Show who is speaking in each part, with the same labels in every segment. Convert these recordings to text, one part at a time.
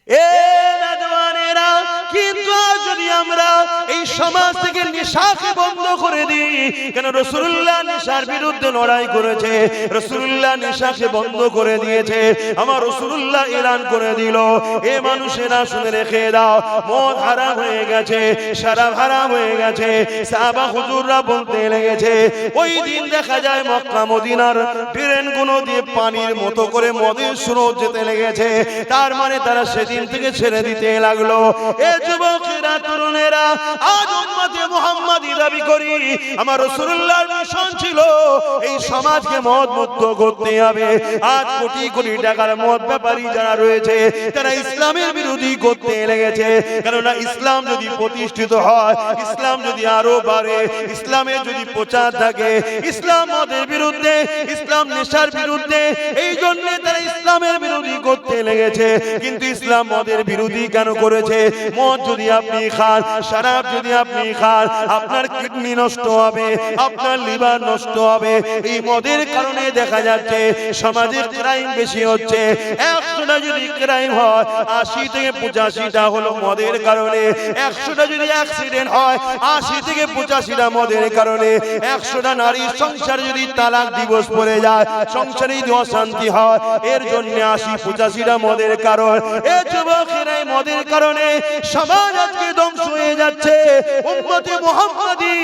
Speaker 1: এ নওজওয়ানেরা, কিন্তু যদি আমরা এই সমাজ থেকে নেশাকে বন্ধ করে দিই, কেন রাসূলুল্লাহ নেশার বিরুদ্ধে লড়াই করেছে, রাসূলুল্লাহ নেশাকে বন্ধ করে দিয়েছে, আমার রাসূলুল্লাহ এলান করে দিল, এ মানুষেরা শুনে রেখে দাও, মদ হারাম হয়ে গেছে, শরাব হারাম হয়ে গেছে। সাহাবা হুজুররা বলতে লেগেছে, ওই দিন দেখা যায় মক্কা মদিনার ট্রেনগুলো দিয়ে পানির মতো করে মদের স্রোত যেতে লেগেছে, তার মানে তারা সেদিন থেকে ছেড়ে দিতে লাগলো। এ যুবকেরা, তরুণেরা, আজ উম্মতে মুহাম্মাদি দাবি করি, আমার রাসূলুল্লাহর মিশন ছিল এই সমাজকে মদ মুক্ত করতে হবে। আজ কোটি কোটি টাকার মদ ব্যাপারী যারা রয়েছে, তারা ইসলামের বিরোধী করতে লেগেছে। কেননা ইসলাম যদি প্রতিষ্ঠিত হয়, ইসলাম যদি আরো বাড়ে, ইসলামের যদি প্রচার থাকে, ইসলাম মদের বিরুদ্ধে, ইসলাম নেশার বিরুদ্ধে, এই জন্য তারা ইসলামের বিরোধী করতে লেগেছে। কিন্তু ইসলাম মদের বিরোধী কেন করেছে? মদ যদি আপনি খান, শরাব যদি আপনি খান, আপনার কিডনি নষ্ট হবে, আপনার লিভার নষ্ট হবে। এই মদের কারণে দেখা যাচ্ছে সমাজে ক্রাইম বেশি হচ্ছে। 100টা যদি ক্রাইম হয়, 80 থেকে 85টা হলো মদের কারণে। 100টা যদি অ্যাক্সিডেন্ট হয়, 80 থেকে 85টা মদের কারণে। 100টা নারীর সংসার যদি তালাক ডিভোর্স পড়ে যায়, সংসারে যদি অশান্তি হয়, এর জন্য 80-85টা মদের কারণ। এ যুবকেরা, এই মদের কারণে সমাজ আজকে ধ্বংস হয়ে যাচ্ছে। উম্মতে মুহাম্মাদি,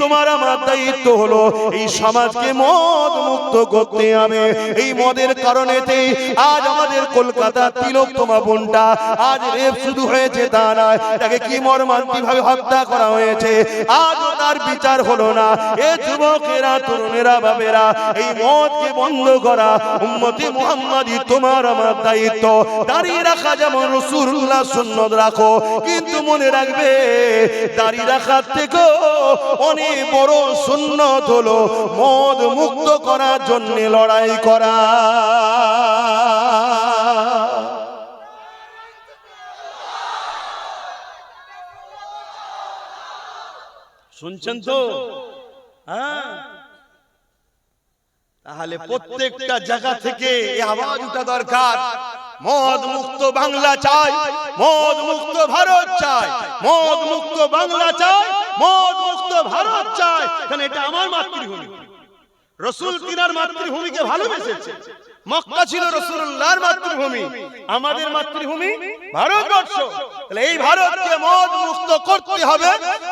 Speaker 1: তোমার আমার দায়িত্ব হলো এই সমাজকে মদ মুক্ত করতে হবে। এই মদের কারণেতে আজ আমাদের কলকাতা তিলোত্তমা বোনটা আজ রেপ শুধু হয়েছে তা নয়, তাকে কি মর্মান্তিকভাবে হত্যা করা হয়েছে, আজও তার বিচার হলো না। এ যুবকেরা, তরুণেরা, বাবেরা, এই মদকে বন্ধ করা উম্মতে মুহাম্মাদি তোমার আমার দায়িত্ব। দাঁড়িয়ে রাখা যেমন রাসূলুল্লাহ সুন্নাত রাখো, কিন্তু মনে রাখবে দাঁড়িয়ে রাখার থেকেও অনেক বড় সুন্নাত হলো মদ মুক্ত করার জন্য লড়াই করা। শুনছেন তো? হ্যাঁ, তাহলে প্রত্যেকটা জায়গা থেকে এই আওয়াজ ওঠা দরকার। মদ মুক্ত বাংলা চাই, মদ মুক্ত ভারত চাই, মদ মুক্ত বাংলা চাই, মদ মুক্ত ভারত চাই। কারণ এটা আমার মাতৃভূমি। রাসূল তিনার মাতৃভূমিকে ভালোবেসেছে। মক্কা ছিল রাসূলুল্লাহর মাতৃভূমি, আমাদের মাতৃভূমি ভারতবর্ষ। তাহলে এই ভারতকে মদ মুক্ত করতে হবে,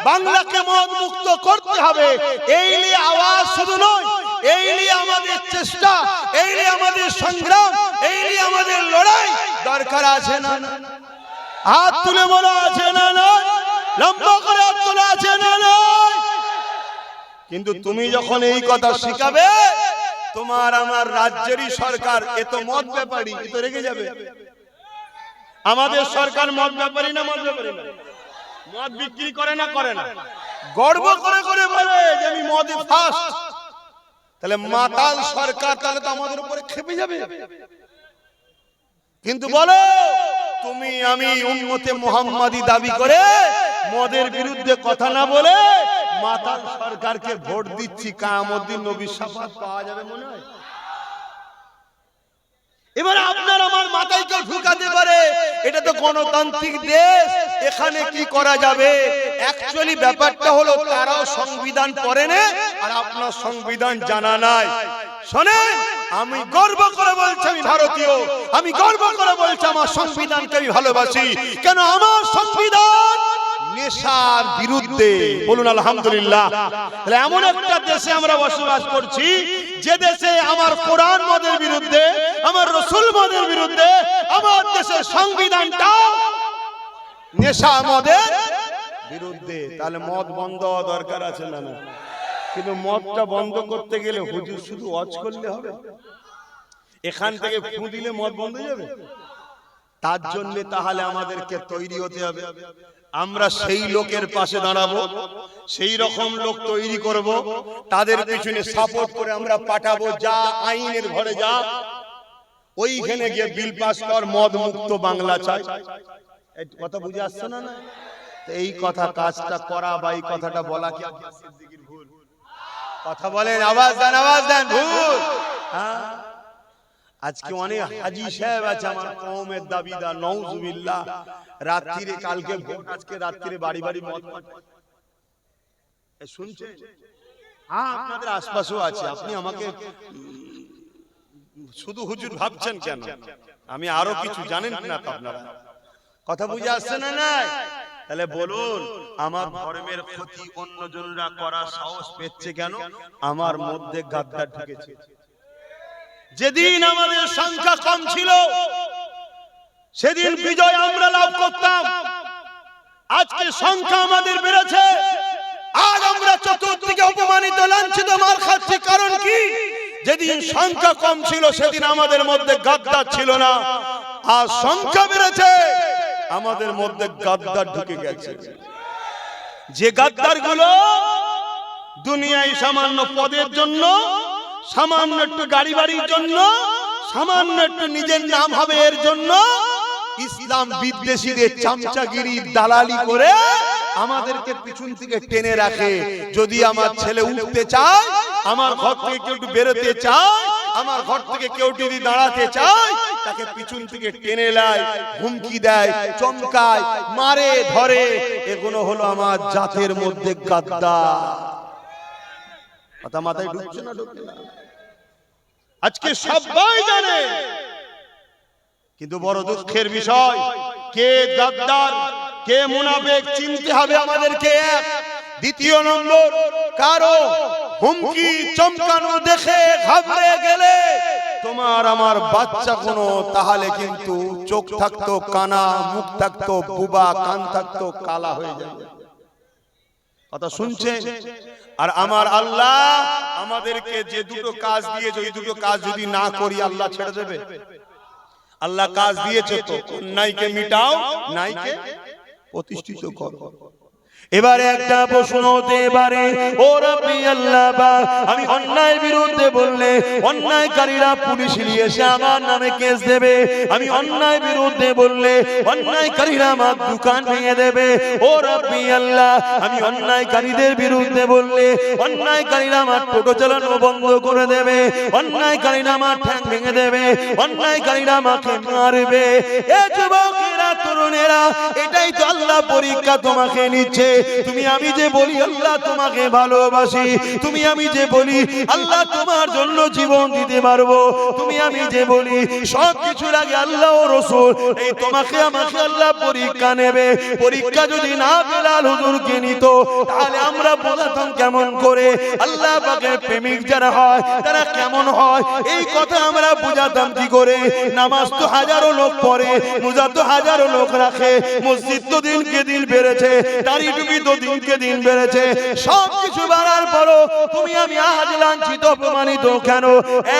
Speaker 1: বাংলাকে মদ মুক্ত করতে হবে। এই নিয়ে আওয়াজ শুধু নয়, এই নিয়ে আমাদের চেষ্টা, এই নিয়ে আমাদের সংগ্রাম, এই নিয়ে আমাদের লড়াই দরকার আছে না? হাত তুলে বলা আছে না? নয়, লম্বা করে হাত তোলা আছে না? নয়। কিন্তু তুমি যখন এই কথা শিখাবে, তোমার আমার রাজ্যেরই সরকার এ তো মদ ব্যাপারী, এ তো রেগে যাবে। আমাদের সরকার মদ ব্যাপারী না? মদ ব্যাপারী না? মদ বিক্রি করে না? করে না? গর্ব করে করে বলে যে আমি মদে ফার্স্ট। তাহলে মাতাল সরকার, তাহলে তো আমাদের উপরে খেপে যাবে। কিন্তু বলো, তুমি আমি উম্মতে মুহাম্মাদি দাবি করে মদের বিরুদ্ধে কথা না বলে মাতাল সরকারকে ভোট দিচ্ছি, কিয়ামত দিন নবীর শাফাত পাওয়া যাবে মনে হয়? এবারে আপনার আমার মাথায় কেউ ঢুকাতে পারে এটা তো গণতান্ত্রিক দেশ, এখানে কি করা যাবে? অ্যাকচুয়ালি ব্যাপারটা হলো তারাও সংবিধান পড়ে না আর আপনার সংবিধান জানা নাই। শোনেন, আমি গর্ব করে বলছি আমি ভারতীয়, আমি গর্ব করে বলছি আমার সংবিধানকে আমি ভালোবাসি। কেন? আমার সংবিধান নেশার বিরুদ্ধে। বলুন আলহামদুলিল্লাহ। তাহলে এমন একটা দেশে আমরা বসবাস করছি যে দেশে আমার কোরআন মদের বিরুদ্ধে, আমার রাসূল মদের বিরুদ্ধে, আমার দেশের সংবিধানটা নেশা মদের বিরুদ্ধে। তাহলে মদ বন্ধ হওয়া দরকার আছে না? না। কিন্তু মদটা বন্ধ করতে গেলে হুজুর শুধু ওয়াজ করলে হবে? এখান থেকে ফু দিলে মদ বন্ধ হয়ে যাবে? তার জন্য তাহলে আমাদেরকে তৈরি হতে হবে। আমরা সেই লোকের পাশে দাঁড়াবো, সেই রকম লোক তৈরি করব, তাদের পিছনে সাপোর্ট করে আমরা পাঠাবো। যা আইনের ঘরে যা, ওইখানে গিয়ে বিল পাস কর, মদ মুক্ত বাংলা চাই। এই কথা বুঝে আসছে না? না, এই কথা কাজটা করা বা এই কথাটা বলা কি আব্বাস সিদ্দিকীর ভুল? কথা বলেন, আওয়াজ দেন, আওয়াজ দেন। ভুল?
Speaker 2: আজকে অনেক হাজি সাহেব আছে আমার কওমের দাবিদার, নাউজুবিল্লাহ, রাত্রিরে কালকে ভোট, আজকে রাত্রিরে বাড়ি বাড়ি মদ শুনছেন? হ্যাঁ, আপনাদের আশপাশেও আছে। আপনি আমাকে শুধু হুজুর ভাবছেন কেন? আমি আরো কিছু জানেন না তো আপনারা? কথা বুঝে আসছে না? নাই তাহলে বলুন, আমার ধর্মের ক্ষতি অন্যজনরা করার সাহস পেচ্ছে কেন? আমার মধ্যে গাদ্দার ঢুকেছে। যেদিন আমাদের সংখ্যা কম ছিল সেদিন বিজয় আমরা লাভ করতাম। আজকে সংখ্যা আমাদের বেড়েছে, আজ আমরা চতুর্দিকে অপমানিত, লাঞ্ছিত, মার খাচ্ছি। কারণ কি? যেদিন সংখ্যা কম ছিল সেদিন আমাদের মধ্যে গাদ্দার ছিল না, আর সংখ্যা বেড়েছে আমাদের মধ্যে গাদ্দার ঢুকে গেছে। যে গাদ্দার গুলো দুনিয়ায় সামান্য পদের জন্য, সামান্য একটু গাড়ি বাড়ির জন্য, সামান্য একটু নিজের নাম হবে এর জন্য ইসলাম বিদ্বেষীদের চামচাগিরি দালালি করে আমাদেরকে পিছন থেকে টেনে রাখে। যদি আমার ছেলে উঠতে চায়, আমার ঘর থেকে কেউ একটু বেরোতে চায়, আমার ঘর থেকে কেউ যদি দাঁড়াতে চায়, তাকে পিছন থেকে টেনে নেয়, হুমকি দেয়, চমকায়, মারে, ধরে। এগুলো হলো আমার জাতের মধ্যে গাদ্দার। কথা মাথায় ঢুকছে না? ঢুকছে না? আজকে সবাই জানে, কিন্তু বড় দুঃখের বিষয়, কে গাদ্দার কে মুনাফিক চিনতে হবে আমাদেরকে। এক, দ্বিতীয় নম্বর, কারো হুমকি চমকানো দেখে ঘাবড়ে গেলে তোমার আমার বাচ্চা কোনো, তাহলে কিন্তু চোখ থাকতো কানা, মুখ থাকতো বুবা, কান থাকতো কালা হয়ে যাবে। কথা শুনছেন? আর আমার আল্লাহ আমাদেরকে যে দুটো কাজ দিয়েছে, ওই দুটো কাজ যদি না করি আল্লাহ ছেড়ে দেবে? আল্লাহ কাজ দিয়েছে তো, অন্যায়কে মিটাও, ন্যায়কে প্রতিষ্ঠিত করো।
Speaker 1: এবারে একটা প্রশ্ন হতে পারে, ও রব্বি আল্লাহ পাক, আমি অন্যায়ের বিরুদ্ধে বললে অন্যায়কারীরা পুলিশ নিয়ে এসে আমার নামে কেস দেবে। আমি অন্যায় বিরুদ্ধে বললে অন্যায়কারীরা আমার দোকান ভেঙে দেবে। ও রব্বি আল্লাহ, আমি অন্যায়কারীদের বিরুদ্ধে বললে অন্যায়কারীরা আমার টোটো চালানো বন্ধ করে দেবে, অন্যায়কারীরা আমার ঠ্যাং ভেঙে দেবে, অন্যায়কারীরা আমাকে মারবে। এ যুবকেরা, তরুণেরা, এটাই তো আল্লাহ পরীক্ষা তোমাকে নিচ্ছে। তুমি আমি যে বলি আল্লাহ তোমাকে ভালোবাসি, তুমি আমি যে বলি আল্লাহ তোমার জন্য জীবন দিতে পারবো, তুমি আমি যে বলি সব কিছুর আগে আল্লাহ ও রাসূল, এই তোমাকে আমাকে আল্লাহ পরীক্ষা নেবে। পরীক্ষা যদি না বেলাল হুজুরকে নিত, তাহলে আমরা বোঝাতাম কেমন করে আল্লাহ পাকের প্রেমিক যারা হয় তারা কেমন হয়, এই কথা আমরা বুঝাতাম কি করে। নামাজ তো হাজারো লোক পড়ে, রোজা তো হাজারো লোক রাখে, মসজিদ তো দিনকে দিন বেড়েছে, দাড়ি টুপি তো দিনকে দিন বেড়েছে, সব কিছু বাড়ার পরও তুমি আমি আজ লাঞ্ছিত, অপমানিত কেন?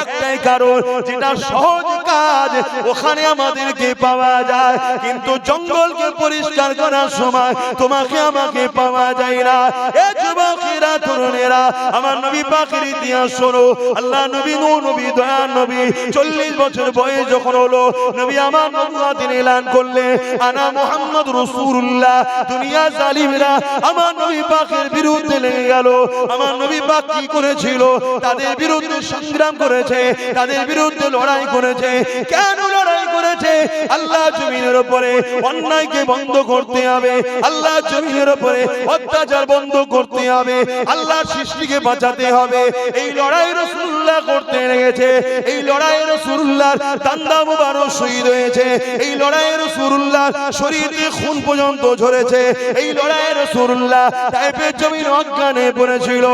Speaker 1: একটাই কারণ, যেটা সহজ কাজ ওখানে আমাদেরকে পাওয়া যায়, কিন্তু জঙ্গলকে পরিষ্কার করার সময় তোমাকে আমাকে পাওয়া যায় না। এ যুবকেরা, তরুণেরা, আমার নবী পাকের ইতিহাস শোনো। আল্লাহ নবী, নবী, দয়ার নবী 40 বছর বয়স যখন হলো, নবী আমার নবুয়তের এলান করলে, আনা মুহাম্মদ রাসূলুল্লাহ। দুনিয়া জালিমরা আমার নবী পাকের বিরুদ্ধে লেগে গেল। আমার নবী পাক কি করেছিল? তাদের বিরুদ্ধে সংগ্রাম করেছে, তাদের বিরুদ্ধে লড়াই করেছে। কেন লড়াই করেছে? আল্লাহ জমিনের উপরে অন্যায়কে বন্ধ করতে হবে, আল্লাহ জমিনের উপরে অত্যাচার বন্ধ করতে হবে, আল্লাহ সৃষ্টিকে বাঁচাতে হবে। এই লড়াই রাসূলুল্লাহ করতে লেগেছে। এই লড়াই রাসূলুল্লাহর দান্দা মুবারক শহীদ হয়েছে। এই লড়াই রাসূলুল্লাহ শরীরে খুন পর্যন্ত ঝরেছে। এই লড়াই রাসূলুল্লাহ তায়েফের জমিন অজ্ঞানে পড়েছিল।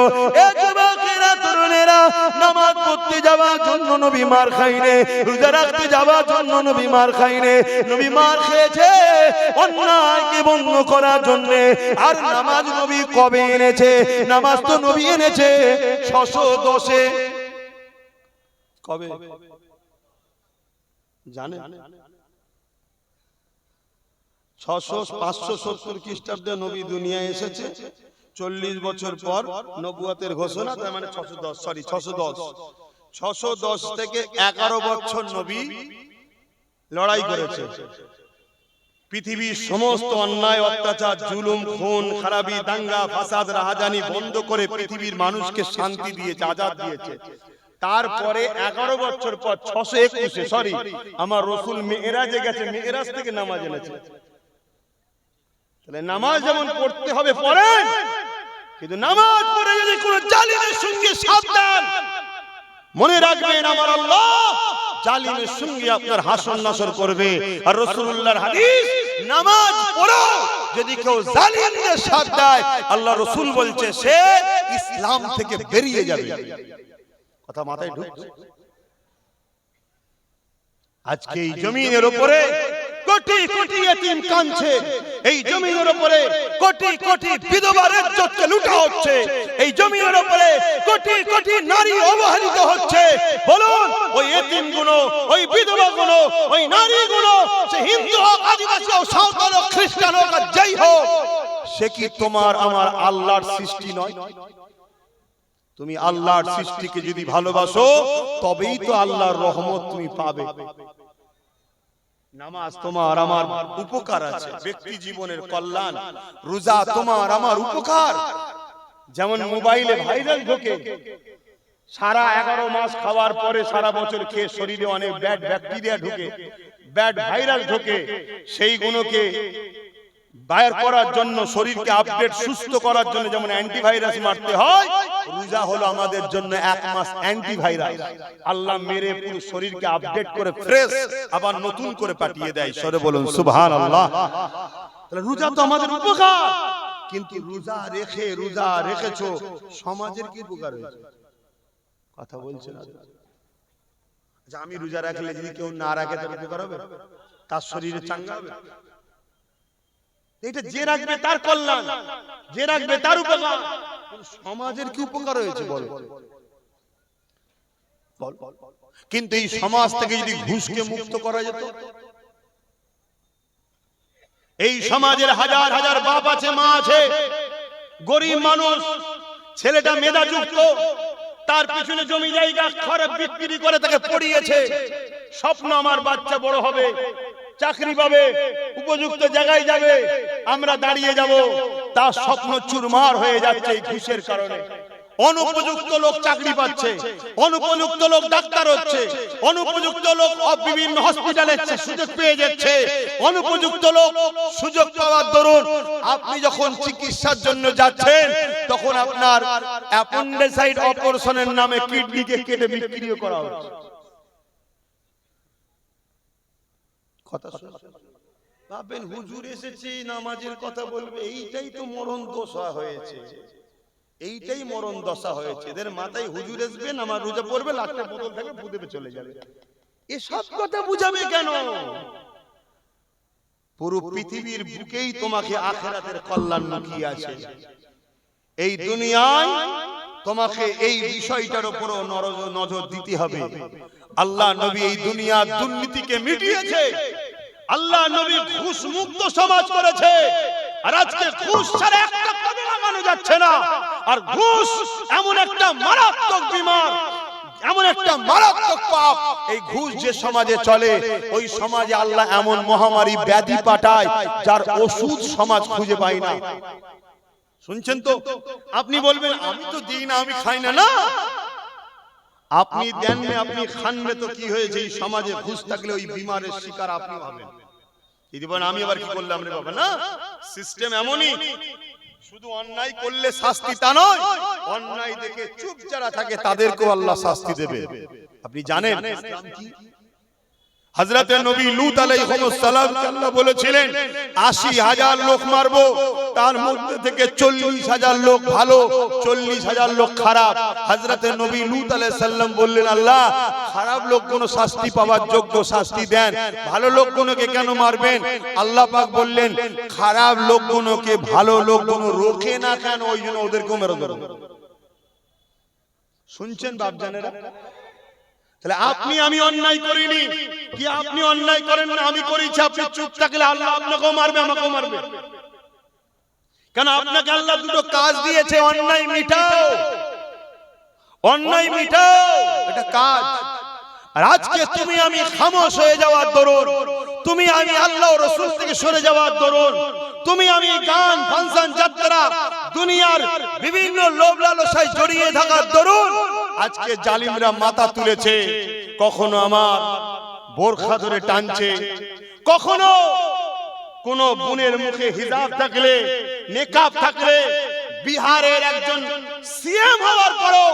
Speaker 1: এ যুবকেরা, তরুণেরা, নামাজ পড়তে যাওয়ার জন্য নবী মার খাইনে, রোজা রাখতে যাওয়ার জন্য নবী মার খাইনে। নবী মার খেয়েছে অন্যায়কে বন্ধ করার জন্য। আর নামাজ নবী কবে এনেছে? নামাজ তো নবী এনেছে 610-এ।
Speaker 2: কবে জানেন? 570 খ্রিস্টাব্দে নবী দুনিয়ায় এসেছে। 40 বছর পর নবুয়তের ঘোষণা, তার মানে 610 থেকে 11 বছর নবী লড়াই করেছে। পৃথিবীর সমস্ত অন্যায়, অত্যাচার, জুলুম, খুন, খারাপি, দাঙ্গা, ফাসাদ, রাহাজানি বন্ধ করে পৃথিবীর মানুষকে শান্তি দিয়েছে, আজাদ দিয়েছে। তারপরে 11 বছর পর 621 সরি আমার রাসূল মেরাজে গেছে, মেরাজ থেকে নামাজ এনেছে। তাহলে নামাজ যেমন পড়তে হবে পড়েন, কিন্তু নামাজ পড়ে যদি কোন জালিমের সঙ্গে সাবধান, মনে রাখবেন আমার আল্লাহ জালিমের সঙ্গে আপনার হাসর নাসর করবে। আর রাসূলুল্লাহর হাদিস, নামাজ পড়ো যদি কেউ জালিমদের সাথ দেয়, আল্লাহ রাসূল বলছে সে ইসলাম থেকে বেরিয়ে যাবে। কথা মাথায় ঢুকছে? আজকে এই জমিনের উপরে কোটি কোটি ইতিম কাঁদছে, এই জমিনের উপরে কোটি কোটি বিধবার ইজ্জতকে লুটা হচ্ছে, এই জমিনের উপরে কোটি কোটি নারী অবহেলিত হচ্ছে। বলুন ওই ইতিমগুলো, ওই বিধবাগুলো, ওই নারীগুলো, সে হিন্দু হোক, আদিবাসী হোক, সাঁওতাল হোক, খ্রিস্টান হোক, আর যাই হোক, সে কি তোমার আমার আল্লাহর সৃষ্টি নয়? তুমি আল্লাহর সৃষ্টিকে যদি ভালোবাসো তবেই তো আল্লাহর রহমত তুমি পাবে। নামাজ তোমার আমার উপকার আছে, ব্যক্তি জীবনের কল্যাণ। রোজা তোমার আমার উপকার। যেমন মোবাইলে ভাইরাল ঢোকে, সারা 11 মাস খাওয়ার পরে সারা বছর খেয়ে শরীরে অনেক ব্যাড ব্যাকটেরিয়া ঢোকে, ব্যাড ভাইরাস ঢোকে, সেই গুণকে বাইর করার জন্য, শরীরকে আপডেট সুস্থ করার জন্য যেমন অ্যান্টিভাইরাস মারতে হয়, রোজা হলো আমাদের জন্য 1 মাস অ্যান্টিভাইরাস। আল্লাহ মেরে পুরো শরীরকে আপডেট করে ফ্রেশ আবার নতুন করে পাঠিয়ে দেয়। সরে বলুন সুবহানাল্লাহ। তাহলে রোজা তো আমাদের উপকার, কিন্তু রোজা রেখেছো সমাজের কি উপকার হয়েছে? কথা বলছেন না। আচ্ছা, আমি রোজা রাখলে যদি কেউ না রাখে তার উপকার হবে? তার শরীরে চাঙ্গা হবে? এটা যে রাখবে তার কল্যাণ, যে রাখবে তার উপকার। সমাজের কি উপকার হয়েছে বল? কিন্তু এই সমাজ থেকে যদি ঘুষকে মুক্ত করা যেত, এই সমাজের হাজার হাজার বাপ আছে, মা আছে, গরিব মানুষ, ছেলেটা মেধাযুক্ত, তার পিছনে জমি জায়গা খারাপ বিক্রি করে তাকে পড়িয়েছে, স্বপ্ন আমার বাচ্চা বড় হবে, চাকরি পাবে, উপযুক্ত জায়গায় যাবে, আমরা দাঁড়িয়ে যাব, তার স্বপ্ন চুরমার হয়ে যাচ্ছে এই ঘুষের কারণে। অনুপযুক্ত লোক চাকরি পাচ্ছে, অনুপযুক্ত লোক ডাক্তার হচ্ছে, অনুপযুক্ত লোক বিভিন্ন হসপিটালে সুযোগ পেয়ে যাচ্ছে, অনুপযুক্ত লোক সুযোগ পাওয়ার দরুন আপনি যখন চিকিৎসার জন্য যাচ্ছেন তখন আপনার অ্যাপেন্ডিসাইড অপারেশনের নামে কিডনিকে কেটে বিক্রিও করা হচ্ছে। কথা ভাবেন, হুজুর এসেছে নামাজের কথা বলবে, এইটাই তো মরণ দশা হয়েছে, এইটাই মরণ দশা হয়েছে। এদের মাথায় হুজুর আসবে, নামাজ রোজা পড়বে, লাখটা বোতল থেকে ফুদেবে চলে যাবে। এসব কথা বুঝাবে কেন? পুরো পৃথিবীর বুকেই তোমাকে আখিরাতের কল্যাণ লুকিয়ে আছে। এই দুনিয়ায় তোমাকে এই বিষয়টার উপর নজর দিতে হবে। আল্লাহ নবী এই দুনিয়ার দুর্নীতিকে মিটিয়েছে, আল্লাহ নবী ঘুষ মুক্ত সমাজ করেছে। আর আজকে ঘুষ ছাড়া একটা পদে লাগানো যাচ্ছে না। আর ঘুষ এমন একটা মারাত্মক বিমার, এমন একটা মারাত্মক পাপ, এই ঘুষ যে সমাজে চলে ওই সমাজে আল্লাহ এমন মহামারী ব্যাধি পাঠায় যার ওষুধ সমাজ খুঁজে পায় না। শুনছেন তো? আপনি বলবেন আমি তো দিই না, আমি খাই না। না, আপনি দেন না, আপনি খান না, তো কি হয়েছে? এই সমাজে ঘুষ থাকলে ওই বিমারের শিকার আপনি হবেন। আমি আবার কি করলাম রে বাবা? না, সিস্টেম এমনই। শুধু অন্যায় করলে শাস্তি তা নয়, অন্যায় দেখে চুপ যারা থাকে তাদেরকেও আল্লাহ শাস্তি দেবে। আপনি জানেন হযরত নবী লূত আলাইহিস সালাম আল্লাহ বলেছিলেন ৮০,০০০ লোক মারবো, তার মধ্যে থেকে ৪০,০০০ লোক ভালো, ৪০,০০০ লোক খারাপ। হযরত নবী লূত আলাইহিস সালাম বললেন, আল্লাহ খারাপ লোকগুলো শাস্তি পাওয়ার যোগ্য, শাস্তি দেন, ভালো লোকগুলোকে কেন মারবেন? আল্লাহ পাক বললেন, খারাপ লোকগুলোকে ভালো লোকগুলো রোখে না কেন, ওই জন্য ওদেরকেও মেরে দেব। শুনছেন বাপজানেরা? তাহলে আপনি আমি অন্যায় করিনি কি? আপনি অন্যায় করেন না, আমি করেছি, আপনি চুপ থাকলে আল্লাহ আপনাকেও মারবে, আমাকেও মারবে। কেন? আপনাকে আল্লাহ দুটো কাজ দিয়েছে, অন্যায় মিটাও, অন্যায় মিটাও, এটা কাজ। আর আজকে তুমি আমি খামোশ হয়ে যাওয়ার দরুন, তুমি আমি আল্লাহ ও রাসূল থেকে সরে যাওয়ার দরুন, তুমি আমি গান ফাংশন যাত্রা দুনিয়ার বিভিন্ন লোভ লালসায় জড়িয়ে থাকার দরুন আজকে জালিমরা মাথা তুলেছে, কখনো আমার বোরখা ধরে টানছে, কখনো কোন বোনের মুখে হিজাব থাকলে, নেকাব থাকলে, বিহারের একজন সিএম হওয়ার পরও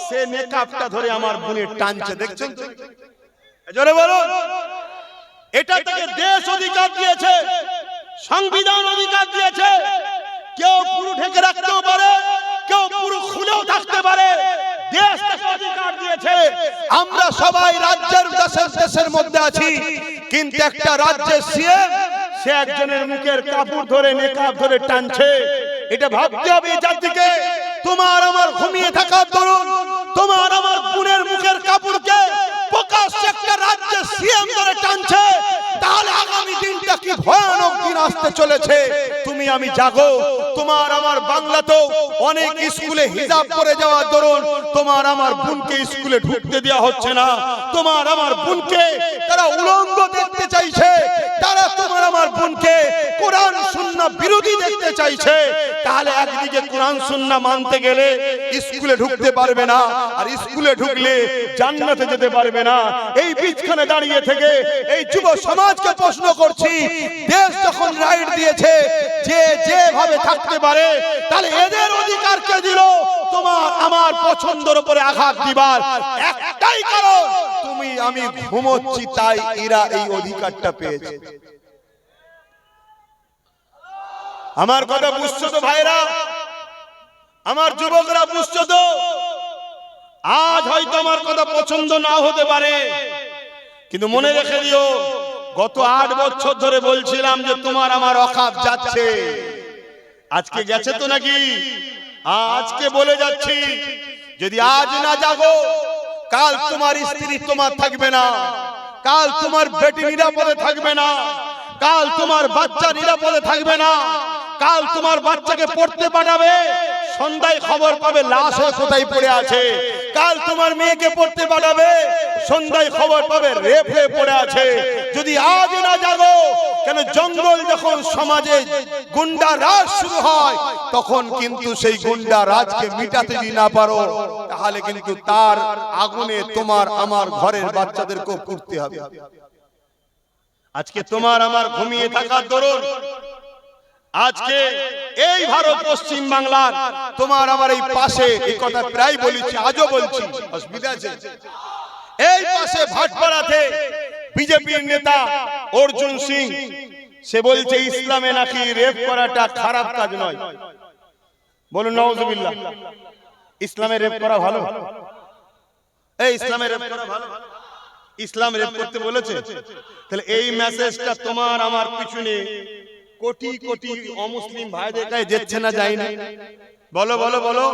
Speaker 2: সে নেকাবটা ধরে আমার বোনের টানছে। দেখছেন তো? জোরে বলুন। এটা থেকে দেশ অধিকার দিয়েছে, সংবিধান অধিকার দিয়েছে। কেউ পুরো ঢেকে রাখতেও পারে, কেউ পুরো খুলেও থাকতে পারে, দেশ থেকে অধিকার দিয়েছে। আমরা সবাই রাজ্যের দেশের মধ্যে আছি, কিন্তু একটা রাজ্যের সিএম সে একজনের মুখের কাপড় ধরে, নেকাব ধরে টানছে। এটা ভাবতে হবে এই জাতিকে। তোমার আমার ঘুমিয়ে থাকার দরুন তোমার আমার বোনের মুখের কাপড়কে প্রকাশ্যে একটা রাজ্যের সিএম ধরে টানছে, তাহলে আগামী দিনটা কি ভয়ানক দিন আসতে চলেছে তুমি আমি জাগো। তোমার আমার বাংলাতেও অনেক স্কুলে হিজাব পরে যাওয়ার দরুন তোমার আমার বোনকে স্কুলে ঢুকতে দেওয়া হচ্ছে না। তোমার আমার বোনকে তারা উলঙ্গ দেখতে চাইছে, তারা তোমার আমার বোনকে কোরআন সুন্নাহ বিরোধী দেখতে চাইছে। তাহলে একদিকে কোরআন সুন্নাহ মানতে গেলে স্কুলে ঢুকতে পারবে না, আর স্কুলে ঢুকলে জান্নাতে যেতে পারবে না। এই বিচখানে দাঁড়িয়ে থেকে এই যুব সমাজকে প্রশ্ন করছি, দেশ যখন রাইট দিয়েছে যে যেভাবে থাকতে পারে, তাহলে এদের অধিকার কে দিল তোমার আমার পছন্দের উপরে আঘাত দিবার? একটাই কারণ, তুমি আমি ঘুমোচ্ছি তাই এরা এই অধিকারটা পেয়েছে। আমার কথা বুঝছো তো ভাইরা? আমার যুবকরা বুঝছো তো? আজ হয়তো আমার কথা পছন্দ না হতে পারে, কিন্তু মনে রেখে দিও, গত 8 বছর ধরে বলছিলাম যে তোমার আমার অকাত যাচ্ছে। আজকে গেছে তো নাকি? আজকে বলে যাচ্ছি, যদি আজ না জাগো, কাল তোমার স্ত্রী তোমার থাকবে না, কাল তোমার বেটি নিরাপদে থাকবে না, কাল তোমার বাচ্চা নিরাপদে থাকবে না। কাল তোমার বাচ্চাকে পড়তে পাঠাবে, সন্ধ্যায় খবর পাবে লাশ হয়ে কোথায় পড়ে আছে। কাল তোমার মেয়েকে পড়তে পাঠাবে, সন্ধ্যায় খবর পাবে রেপ হয়ে পড়ে আছে। যদি আজ না জাগো, কেন জঙ্গল যখন সমাজে গুন্ডা রাজ শুরু হয়, তখন কিন্তু সেই গুন্ডা রাজকে মিটাতে যদি না পারো, তাহলে কিন্তু তার আগুনে তোমার আমার ঘরের বাচ্চাদেরকেও পুড়তে হবে। আজকে তোমার আমার ঘুমিয়ে থাকার দরুন আজকে এই ভারত পশ্চিম বাংলার তোমার আমার এই পাশে, এই কথা প্রায় বলেছি, আজও বলছি, অসুবিধা আছে? এই পাশে ভাটপাড়াতে বিজেপির নেতা অর্জুন সিং সে বলছে ইসলামে নাকি রেপ করাটা খারাপ কাজ নয়। বলুন নাউজুবিল্লাহ। ইসলামে রেপ করা ভালো? এই ইসলামে রেপ করা ভালো? ইসলাম রেপ করতে বলেছে? তাহলে এই মেসেজটা তোমার আমার পিছনে কোটি কোটি অমুসলিম ভাইদের কাছে যাচ্ছে না, যায় না? বলো বলো বলো।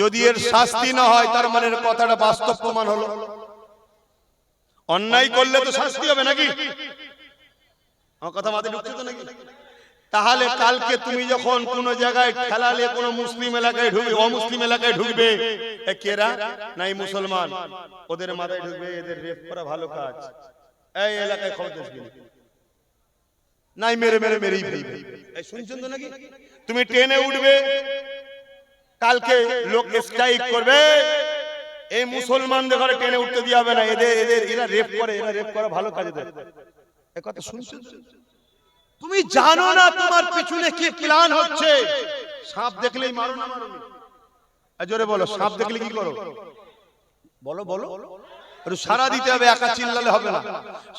Speaker 2: যদি এর শাস্তি না হয়, তার মানে কথাটা বাস্তব প্রমাণ হলো। অন্যায় করলে তো শাস্তি হবে নাকি? আমার কথা মাথায় ঢুকছে তো নাকি? তাহলে কালকে তুমি যখন কোন জায়গায় ঠেলালে কোন মুসলিম এলাকায় ঢুকবে, অমুসলিম এলাকায় ঢুকবে, কেরা নাই মুসলমান, ওদের মাথায় ঢুকবে এদের রেপ করা ভালো কাজ, এই এলাকায় খবর দেখবি নাই, মেরে মেরে মেরেই ফেলবে। এই শুনছেন তো নাকি? তুমি ট্রেনে উঠবে, কালকে লোক স্ট্রাইক করবে, এই মুসলমানদের ঘরে ট্রেনে উঠতে দেওয়া হবে না, এরা রেপ করে, এরা রেপ করা ভালো কাজ এদের। এই কথা শুনছেন? তুমি জানো না তোমার পিছনে কি প্ল্যান হচ্ছে? সাপ দেখলেই মারো না মারো? জোরে বলো, সাপ দেখলে কি করো? বলো বলো। সারা দিতে হবে, একা চিল্লালে হবে না।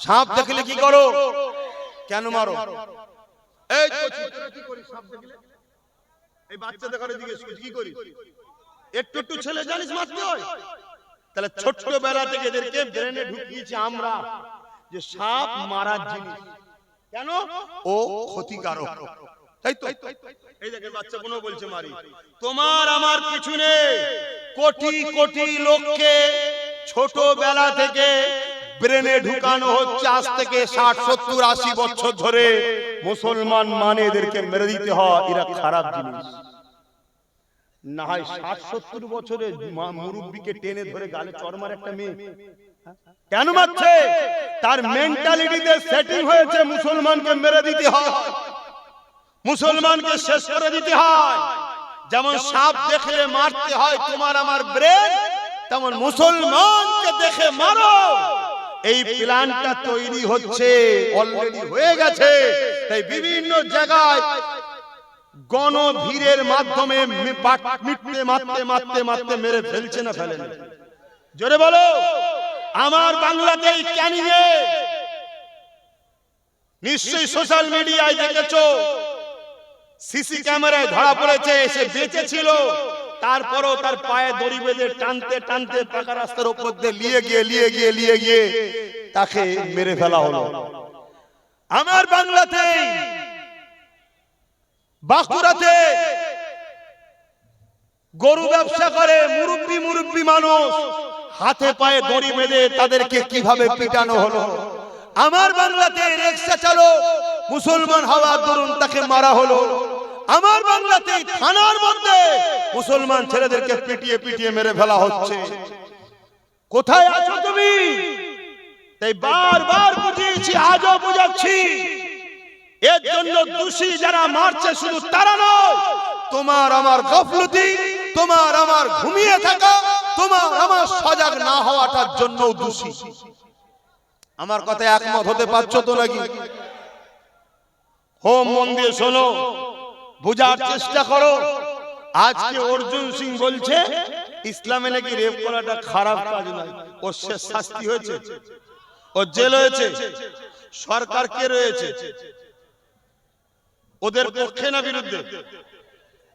Speaker 2: সাপ দেখলে কি করো? কেন মারো? এই কি করি সাপ দেখলে? এই বাচ্চাদের ঘরে জিজ্ঞেস করি কি করি? একটু একটু ছেলে জানিস মারতে হয়? তাহলে ছোট্টবেলা থেকে এদেরকে ব্রেনে ঢুকিয়েছি আমরা যে সাপ মারার জিনিস। কেন? ও ক্ষতিকারক, তাই তো? এই দেখেন বাচ্চাগুলো বলছে মারি। তোমার আমার পিছনে কোটি কোটি লোককে ছোটবেলা থেকে ব্রেনে ঢুকানো হচ্ছে, আজ থেকে 60 70 80 বছর ধরে। মুসলমান মানে এদেরকে মেরে দিতে হয়, এরা খারাপ জিনিস। না হয় 60 70 বছরে মুরব্বিকে টেনে ধরে গালে চড় মারে একটা মেয়ে, কেন মারছে? তার মেন্টালিটিতে সেটিং হয়েছে মুসলমানকে মেরে দিতে হয়, মুসলমানকে শেষ করে দিতে হয়। যেমন সাপ দেখলে মারতে হয়, তোমার আমার ব্রেন তেমন মুসলমানকে দেখে মারো, এই প্ল্যানটা তৈরি হচ্ছে, অলরেডি হয়ে গেছে। তাই বিভিন্ন জায়গায় গণভিড়ের মাধ্যমে মিটতে মারতে মারতে মারতে মেরে ফেলছে না ফেলেন? জোরে বলো। আমার বাংলাতেই ক্যানিং এ নিশ্চয়ই সোশ্যাল মিডিয়ায় দেখেছো, সিসি ক্যামেরায় ধরা পড়েছে। সে বেঁচে ছিল, তারপরও তার পায়ে দড়ি বেঁধে টানতে টানতে পাকা রাস্তার উপর দিয়ে লিয়ে গিয়ে তাকে মেরে ফেলা হলো। আমার বাংলাতে বাঁকুড়াতে গরু ব্যবসা করে মুরব্বী মানুষ, হাতে পায়ে দড়ি বেঁধে তাদেরকে কিভাবে পিটানো হলো। আমার বাংলাতে রিকশা চালক মুসলমান হওয়ার দরুন তাকে মারা হলো। আমার বাংলাতে থানার মধ্যে মুসলমান ছেলেদেরকে পিটিয়ে মেরে ফেলা হচ্ছে। কোথায় আছো তুমি? তাই বারবার বুঝিয়েছি, আজও বুঝাচ্ছি, এর জন্য দোষী যারা মারছে শুধু তারা নয়, তোমার আমার গাফলতি, তোমার আমার ঘুমিয়ে থাকা, তোমার আমার সজাগ না হওয়াটার জন্য দোষী। আমার কথায় একমত হতে পারছো তো নাকি? হোম মন দিয়ে শোনো, বুঝার চেষ্টা করো। আজকে অর্জুন সিং বলছে ইসলামে নাকি রেপ করাটা খারাপ কাজ নয়। ওর শেষ শাস্তি হয়েছে, ও জেল হয়েছে। সরকার কে রয়েছে? ওদের পক্ষে না বিরুদ্ধে?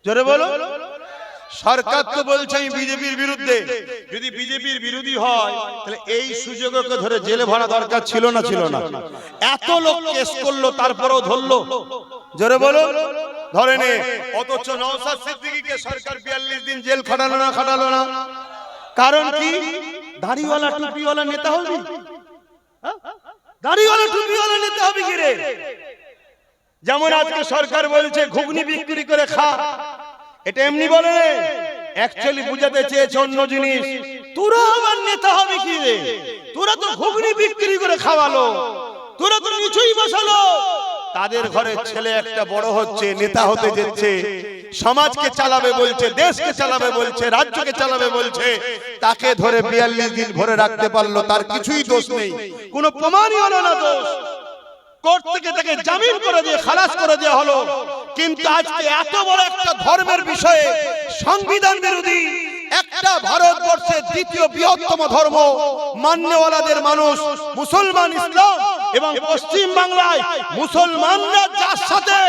Speaker 2: জোরে বলো। সরকার তো বলছে আমি বিজেপির বিরুদ্ধে। যদি বিজেপির বিরোধী হয় তাহলে এই সুযোগকে ধরে জেলে ভরা দরকার ছিল না? ছিল না? এত লোক কেস করলো তারপরেও ধরলো? জোরে বলো। ধরে নে। অথচ নওশাদ সিদ্দিকীকে সরকার 42 দিন জেল খাটালো না? কারণ কি? দাড়িওয়ালা টুপিওয়ালা নেতা হবি? দাড়িওয়ালা টুপিওয়ালা নেতা হবি কি রে? যেমন আজকে সরকার বলছে ঘুগনি বিক্রি করে খা, এটা এমনি বলে রে, অ্যাকচুয়ালি বুঝাতে চেয়েছে অন্য জিনিস। তোরা আমার নেতা হবে কি রে? তোরা তো ঘুগনি বিক্রি করে খাওয়ালো, তোরা তো কিছুই বসালো। তাদের ঘরে ছেলে একটা বড় হচ্ছে, নেতা হতে যাচ্ছে, সমাজকে চালাবে বলছে, দেশকে চালাবে বলছে, রাজ্যকে চালাবে বলছে, তাকে ধরে 42 দিন ভরে রাখতে পারলো, তার কিছুই দোষ নেই, কোনো প্রমাণই হলো না দোষ। কোর্ট থেকে তাকে জামিন করে দিয়ে খালাস করে দেওয়া হলো। কিন্তু আজকে এত বড় একটা ধর্মের বিষয়ে সংবিধান বিরোধী একটা ভারতবর্ষের দ্বিতীয় বৃহত্তম ধর্ম মান্যওয়ালাদের মানুষ মুসলমান ইসলাম এবং পশ্চিম বাংলায় মুসলমানরা যার সাথে,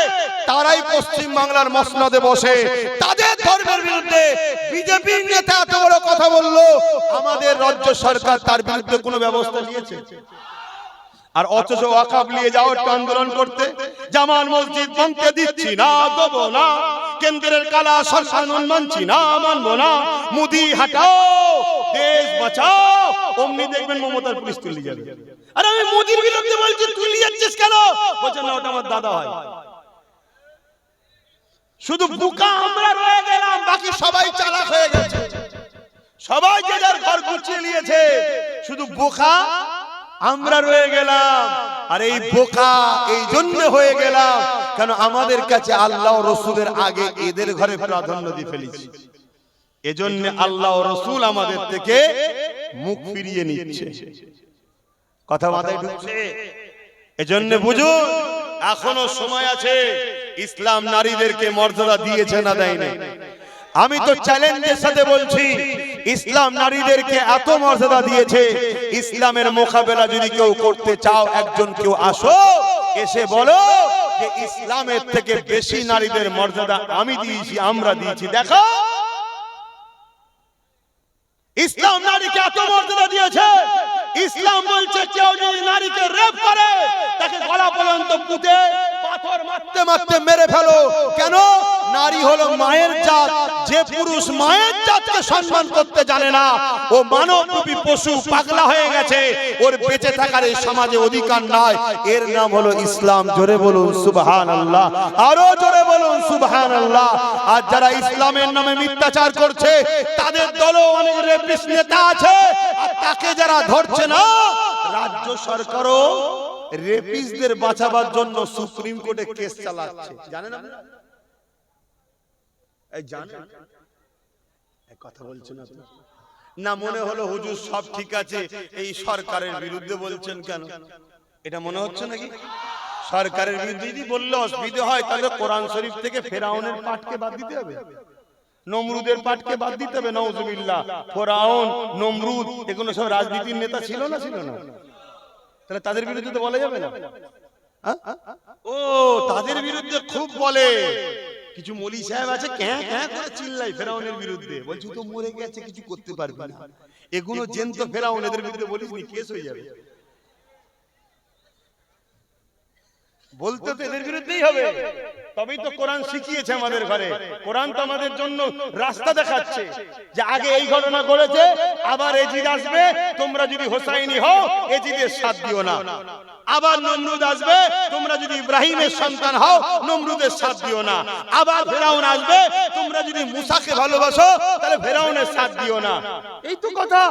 Speaker 2: তারাই পশ্চিম বাংলার মসনদে বসে তাদের ধর্মের বিরুদ্ধে বিজেপির নেতা এত বড় কথা বললো, আমাদের রাজ্য সরকার তার বিরুদ্ধে কোনো ব্যবস্থা নিয়েছে? আর অথচ ওয়াকফ নিয়ে যাও একটা আন্দোলন করতে, জামাল মসজিদ ভাঙতে দিচ্ছি না, দেবো না, কেন্দ্রের কালা সরকার মানছি না, মানবো না, মুদি হাটাও, দেশ বাঁচাও, অমনি দেখবেন মমতার পুলিশ তুলে যাবে। আর আমি মোদির বিরুদ্ধে বলছি, তুলে যাচ্ছিস কেন? বলছেন না ওটা আমার দাদা হয়। শুধু বুকা আমরা রয়ে গেলাম, বাকি সবাই চালাক হয়ে গেছে, সবাই যে যার ঘর গুছিয়ে নিয়েছে, শুধু বোকা আমরা রয়ে গেলাম। আর এই বোকা এই জন্য হয়ে গেলাম কেন? আমাদের কাছে আল্লাহ ও রাসূলের আগে এদের ঘরে প্রাধান্য দিয়ে ফেলেছি। এজন্য আল্লাহ ও রাসূল আমাদের থেকে মুখ ফিরিয়ে নিচ্ছে। কথা মাথায় ঢুকছে? এজন্য বুঝুন, এখনো সময় আছে। ইসলাম নারীদেরকে মর্যাদা দিয়েছে না দেয়নি? আমি তো চ্যালেঞ্জের সাথে বলছি, ইসলাম নারীদেরকে এত মর্যাদা দিয়েছে, ইসলামের মোকাবেলা যদি কেউ করতে চাও, একজন কেউ আসো, এসে বলো যে ইসলামের থেকে বেশি নারীদের মর্যাদা আমি দিয়েছি, আমরা দিয়েছি, দেখো। ইসলাম নারীকে এত মর্যাদা দিয়েছে, ইসলাম বলছে কেউ যদি নারীকে রেপ করে তাকে গলা পর্যন্ত পুঁতে পাথর মারতে মারতে মেরে ফেলো। কেন? নারী হলো মায়ের জাত। যে পুরুষ মায়ের জাতকে সম্মান করতে জানে না, ও মানবরূপী পশু, পাগলা হয়ে গেছে, ওর বেঁচে থাকার এই সমাজে অধিকার নাই। এর নাম হলো ইসলাম। জোরে বলুন সুবহানাল্লাহ, আরো জোরে বলুন সুবহানাল্লাহ। আর যারা ইসলামের নামে মিথ্যাচার করছে, তাদের দলও অনেক রেপিস্ট নেতা আছে, আর তাকে যারা ধরছে না, রাজ্য সরকারও রেপিস্টদের বাঁচাবার জন্য সুপ্রিম কোর্টে কেস চালাচ্ছে। জানেন আপনারা? এই জানেন? এই কথা বলছেন না? না মনে হলো হুজুর সব ঠিক আছে, এই সরকারের বিরুদ্ধে বলছেন কেন? এটা মনে হচ্ছে নাকি? সরকারের বিরুদ্ধে যদি বললে অসুবিধা হয়, তাহলে কোরআন শরীফ থেকে ফেরাউনের পাঠকে বাদ দিতে হবে, নমরুদের পাঠকে বাদ দিতে হবে। নাউজুবিল্লাহ, ফেরাউন, নমরুদ এগুলো সব রাজনীতির নেতা ছিল না, ছিল না? তাহলে তাদের বিরুদ্ধে তো বলা যাবে না। ও তাদের বিরুদ্ধে খুব বলে, কিছু মলি সাহেব আছে ক্যাঁ ক্যাঁ করে চিল্লাই ফেরাউনের বিরুদ্ধে, বলছি তো মরে গেছে, কিছু করতে পারবে না, এগুলো জেন্ত ফেরাউন, এদের বিরুদ্ধে বলিসনি কেস হয়ে যাবে। বলতে তো এদের বিরুদ্ধেই হবে, তবেই তো কোরআন শিখিয়েছে আমাদের ঘরে। কোরআন তো আমাদের জন্য রাস্তা দেখাচ্ছে যে আগে এই ঘটনা ঘটেছে, আবার এজিদ আসবে, তোমরা যদি হোসাইনি হও এজিদের সাথ দিও না। আবার নমরুদ আসবে, তোমরা যদি ইব্রাহিমের সন্তান হও নমরুদের সাথ দিও না। আবার ফেরাউন আসবে, তোমরা যদি মুসাকে ভালোবাসো তাহলে ফেরাউনের সাথ দিও না। এই তো কথা।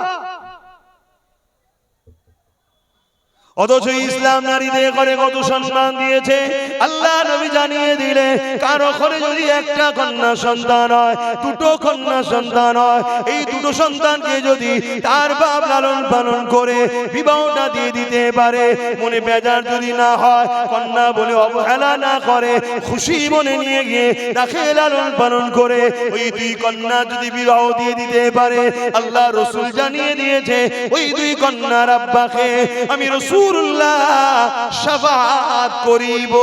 Speaker 1: অথচ ইসলাম নারীদের ঘরে কত সম্মান দিয়েছে আল্লাহ নবী জানিয়ে দিলে, কারো ঘরে যদি একটা কন্যা সন্তান হয়, দুটো কন্যা সন্তান হয়, এই দুটো সন্তানকে যদি তার বাপ লালন পালন করে বিবাহটা দিয়ে দিতে পারে, মনে বেজার যদি না হয়, কন্যা বলে অবহেলা না করে, খুশি মনে নিয়ে গিয়ে তাকে লালন পালন করে ওই দুই কন্যা যদি বিবাহ দিয়ে দিতে পারে, আল্লাহ রসুল জানিয়ে দিয়েছে ওই দুই কন্যার আব্বাকে আমি রসুল শাফাআত করিব।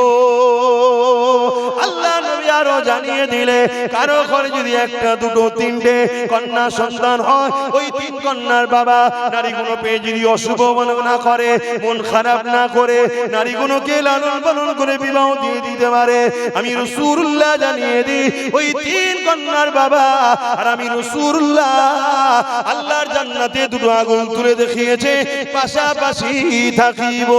Speaker 1: আল্লাহ নবী আরো জানিয়ে দিলে, কারো ঘরে যদি একটা দুটো তিনটে কন্যা সন্তান হয়, ওই তিন কন্যার বাবা নারীগুলো পেয়ে যদি অশুভ মনে না করে, মন খারাপ না করে, নারীগুলোকে লালন পালন করে বিবাহ দিয়ে দিতে পারে, আমি রাসূলুল্লাহ জানিয়ে দিই ওই তিন কন্যার বাবা আর আমি রাসূলুল্লাহ আল্লাহর জান্নাতে দুটো আগুন তুলে দেখিয়েছে, পাশাপাশি থাকিব।